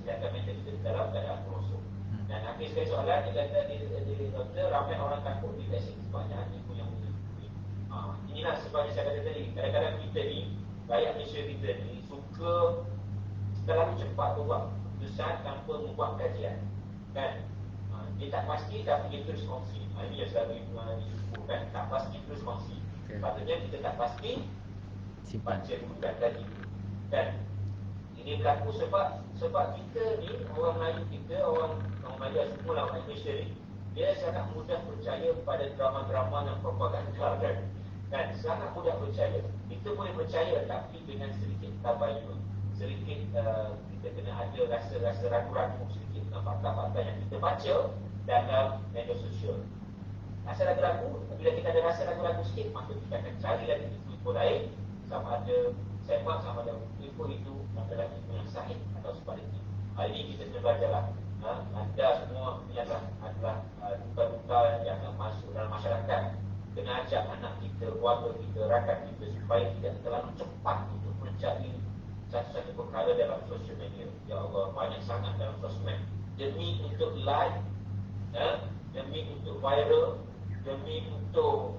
kesihatan mental kita dalam keadaan kurus. Dan akhir sekali soalan, dia kata doktor, ramai orang takut di vaksin sebabnya ibu yang inilah sebabnya saya kata tadi, kadang-kadang kita ni rakyat Malaysia kita ni suka terlalu cepat buat keputusan tanpa membuat kajian. Kan? Dia tak pasti tapi dia terus kongsi. Ini yang selalu disuruhkan, tak pasti terus kongsi. Patutnya kita tak pasti baca bukan tadi. Dan ini berlaku sebab kita ni, orang Melayu kita, orang Melayu semua orang Malaysia ni, dia sangat mudah percaya pada drama-drama dan propaganda kan, sangat mudah percaya. Kita boleh percaya tapi dengan sedikit tabayun, sedikit kita kena ada rasa ragu-ragu sedikit dengan fakta-fakta yang kita baca dalam media sosial. Rasa ragu-ragu, bila kita ada rasa ragu-ragu sikit, maka kita akan cari lagi info lain, sama ada semak, sama ada info itu adalah info yang sahih atau sebaliknya. Hari ini kita kena belajarlah. Anda semua adalah duta-duta yang akan masuk dalam masyarakat. Kena ajak anak kita, keluarga kita, rakan kita supaya tidak terlalu cepat untuk mencari satu-satu perkara dalam sosial media. Ya Allah, banyak sangat dalam sosmed. Demi untuk like, demi untuk viral, demi untuk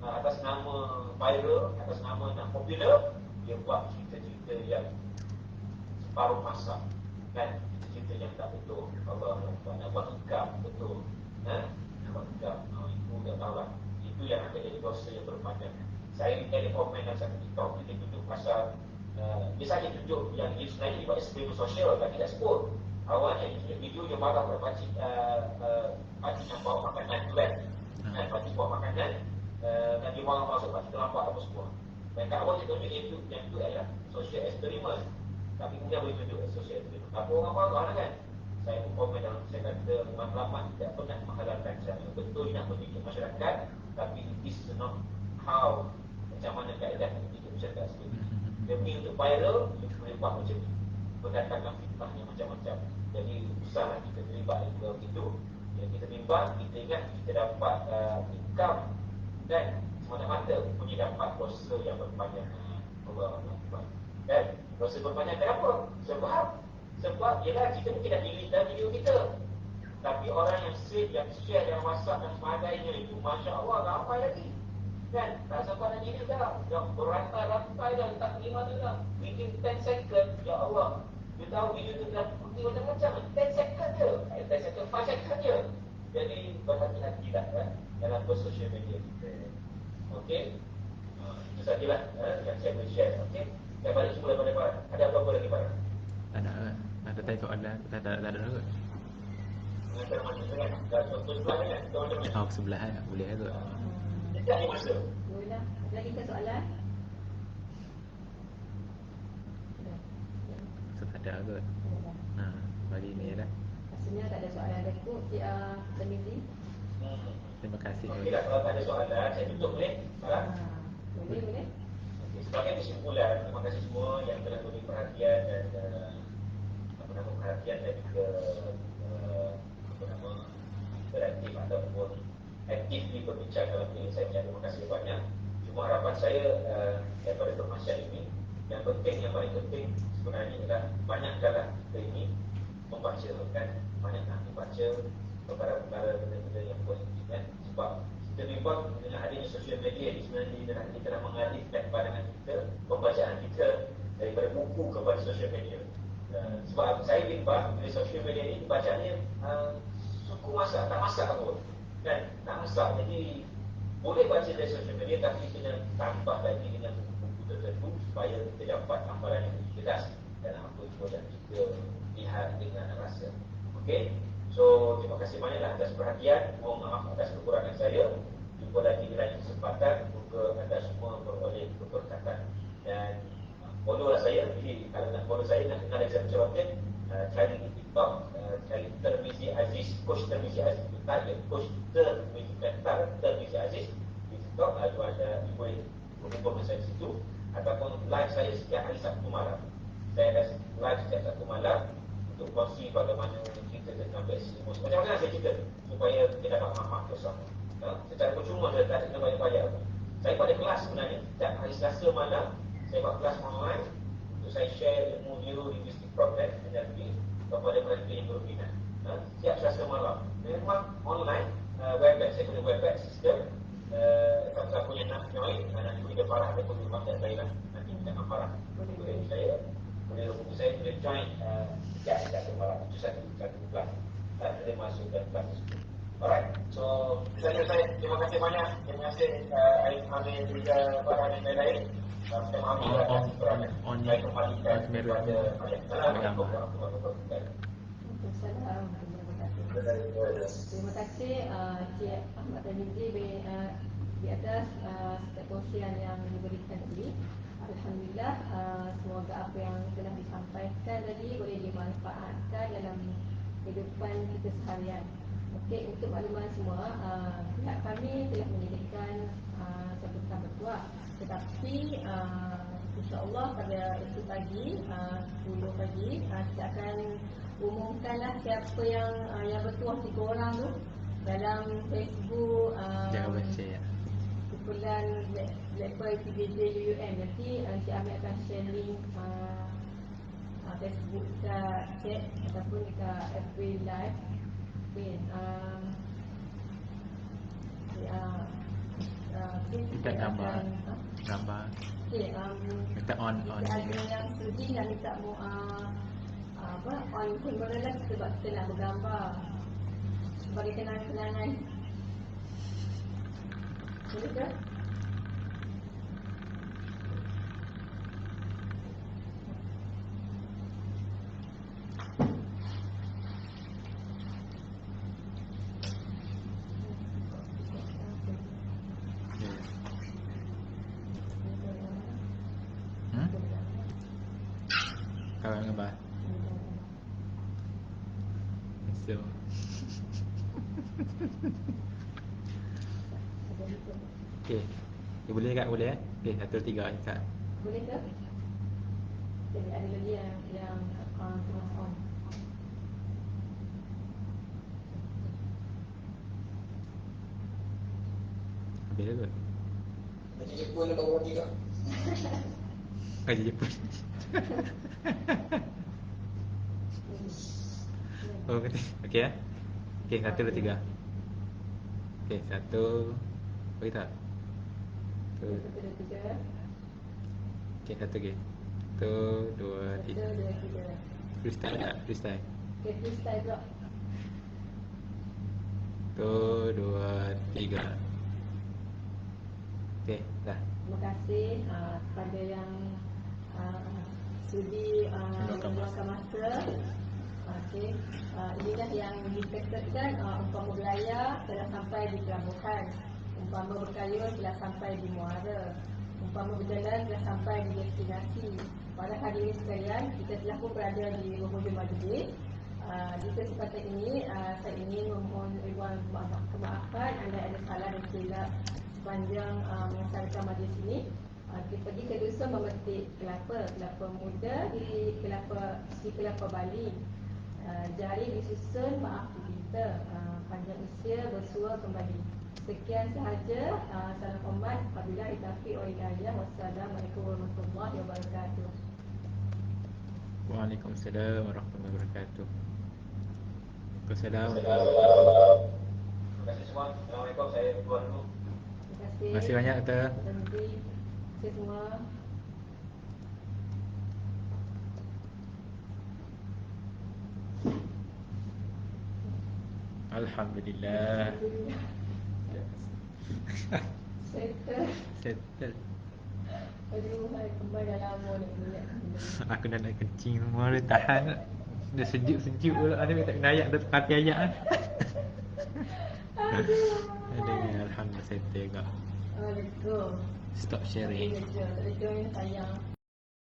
atas nama viral, atas nama nak popular, dia buat cerita-cerita yang separuh masa, kan, cerita yang tak betul. Allah nak buat income betul, nak buat income, itu dah tahu lah. Itu yang akan jadi dosa yang berpanjang. Saya ada komen dalam satu TikTok, dia tunjuk pasal dia saja tunjuk yang dia sebenarnya buat eksperimen sosial, tapi tak sebut. Awalnya dia tunjuk video yang marah pada pakcik yang bawa makanan tu kan, pakcik bawa makanan dan dia marah masuk pakcik terlambat apa semua. Dan kat awal dia tunjuk yang itu adalah social eksperimen, tapi kemudian boleh tunjuk social eksperimen. Apa orang marah lah kan. Saya pun komen dalam, saya kata ulama tidak pernah menghalalkan cara. Betul nak mendidik masyarakat, tapi this is not how, macam mana kaedah mendidik masyarakat sendiri. Demi untuk viral, kita boleh buat macam ni, mendatangkan fitnah yang macam-macam. Jadi usahlah kita terlibat dalam itu. Yang kita bimbang, kita ingat kita dapat income, dan semata-mata punya dapat dosa yang berpanjang. Allah Akbar. Dan dosa berpanjang kenapa? Sebab ialah kita mungkin dah delete dalam video kita, tapi orang yang save, yang share dalam WhatsApp dan sebagainya itu, Masya Allah, ramai lagi. Kan? Tak sampai nak jadi dah. Dah berantai-rantai dah, tak terima dah. Within 10 second, ya Allah. Dia tahu video tu dah bukti macam-macam. 10 second je. 10 second, 5 second je. Jadi, berhati-hati lah kan, dalam bersosial media kita. Okey? Itu sajalah yang saya boleh share. Okey? Saya balik semula pada Farah. Ada apa-apa lagi Farah? Ada tanya soalan, tak ada juga. Mengajar mana kan? Dah contoh sebelah kan? Kita macam-macam. Sebelah boleh juga. Sejak ni masa. Boleh. Lagi ke soalan? Tak ada juga. Bagi ni lah. Rasanya tak ada soalan dah cukup. Seminggu. Terima kasih. Okey lah, kalau tak ada soalan, saya tutup boleh? Farah? Boleh. Okay, sebagai kesimpulan, terima kasih semua yang telah beri perhatian dan perhatian dan juga interaktif ataupun aktif berbincang dalam ini. Saya ucapkan terima kasih banyak. Cuma harapan saya daripada permasalahan ini, yang paling penting sebenarnya adalah banyakkanlah kita ini membaca, kan? Banyaklah membaca perkara-perkara benda-benda yang positif, kan? Sebab kita bimbang dengan adanya sosial media ini sebenarnya kita telah mengalihkan pandangan kita, pembacaan kita daripada buku kepada sosial media. Sebab saya bimbang dari sosial media ini bacaannya suku masak, tak masak pun, kan? Tak masak. Jadi boleh baca dari sosial media, tapi kena tambah lagi dengan buku tertentu supaya kita dapat gambaran yang lebih jelas dalam apa itu yang kita lihat dengan rasa. Okey. So, terima kasih banyaklah atas perhatian. Mohon maaf atas kekurangan saya. Jumpa lagi di lain kesempatan. Semoga anda semua beroleh keberkatan. Dan follow lah saya. Jadi, kalau nak follow saya, nak kenal Azhar Cerotin, cari di TikTok, cari Termizi Aziz, Coach Termizi Aziz. Target Coach Termizi Aziz di TikTok. Itu ada, boleh berhubung dengan saya di situ. Ataupun live saya setiap hari Sabtu malam. Saya ada live setiap Sabtu malam untuk kongsi bagaimana kita tentang vaksinasi. Macam mana saya cerita supaya kita dapat faham bersama. Secara percuma saya tak kena bayar-bayar. Saya pada kelas sebenarnya setiap hari Selasa malam saya buat kelas online untuk saya share ilmu neurolinguistic problem NLP kepada mereka yang berminat. Setiap Selasa malam. Memang online, website saya punya website sistem. Siapa punya nak join, nanti boleh Farah ataupun contact saya lah. Nanti jangan Farah. Boleh saya, boleh hubungi saya, boleh join setiap malam. Itu satu kelas. Boleh masuk dan kelas tersebut. Alright, so saya terima kasih banyak. Terima kasih Aib Hamid dan juga Farah dan lain-lain. Saya maaf juga atas kekurangan. Saya kembalikan kepada Assalamualaikum warahmatullahi wabarakatuh. Terima kasih Cik Ahmad Tarmizi di atas perkongsian yang diberikan tadi. Alhamdulillah, semoga apa yang telah disampaikan tadi boleh dimanfaatkan dalam kehidupan kita seharian. Okey, untuk makluman semua, pihak kami telah menyediakan sambutan bertuah, tetapi insya-Allah pada esok pagi 10 pagi kita akan umumkanlah siapa yang bertuah 3 orang tu dalam Facebook. Jangan baca ya. Kumpulan Blackboy PBJ UUM. Nanti Encik Amir akan share link Facebook dekat chat ataupun dekat FB Live. Okay, Minta gambar. Gambar. Okey, Minta on. ada yang sudi nak minta on pun boleh lah sebab kita nak bergambar sebagai kenangan-kenangan. Boleh ke? Kawan gambar. So. Okey. Boleh tak? Boleh Okey, 1, 2, 3 Kak. Boleh ke? Jadi ada lagi yang tengah on. Habis dah kot. Macam Jepun dekat bawah 3. Kaji Jepun. Oh, kata. Okey Okey, 1, 2, 3. Okey, 1. Boleh tak? 1. 1, 2, 3. Okey, 1 lagi. 1, 2, 3. 1, 2, 3. Freestyle tak? Freestyle. Okey, freestyle pula. 1, 2, 3. Okey, dah. Terima kasih kepada yang sudi meluangkan masa. Okey, inilah yang dikatakan umpama belayar telah sampai di pelabuhan, umpama berkayuh telah sampai di muara, umpama berjalan telah sampai di destinasi. Pada hari ini sekalian, kita telah pun berada di penghujung majlis. Di kesempatan ini, saya ingin memohon ribuan kemaafan anda ada salah dan silap sepanjang melaksanakan majlis ini. Kita pergi ke dusun memetik kelapa muda di kelapa Bali. Jari disusun maaf kita, panjang usia bersua kembali. Sekian sahaja. Salam hormat. Apabila taufiq wa hidayah. Wassalamualaikum warahmatullahi wabarakatuh. Waalaikumsalam warahmatullahi wabarakatuh. Waalaikumsalam. Terima kasih semua. Assalamualaikum. Saya keluar dulu. Terima Terima kasih banyak Dr. Terima kasih semua. Alhamdulillah. Settle. Aduh, hai kembali dah lama nak minyak. Aku dah nak kencing semua dah tahan. Dah sejuk pula. Ada tak kena ayat dah pakai ayat ah. Aduh, alhamdulillah settle juga. Let's go. Stop sharing. Let's go. Sayang.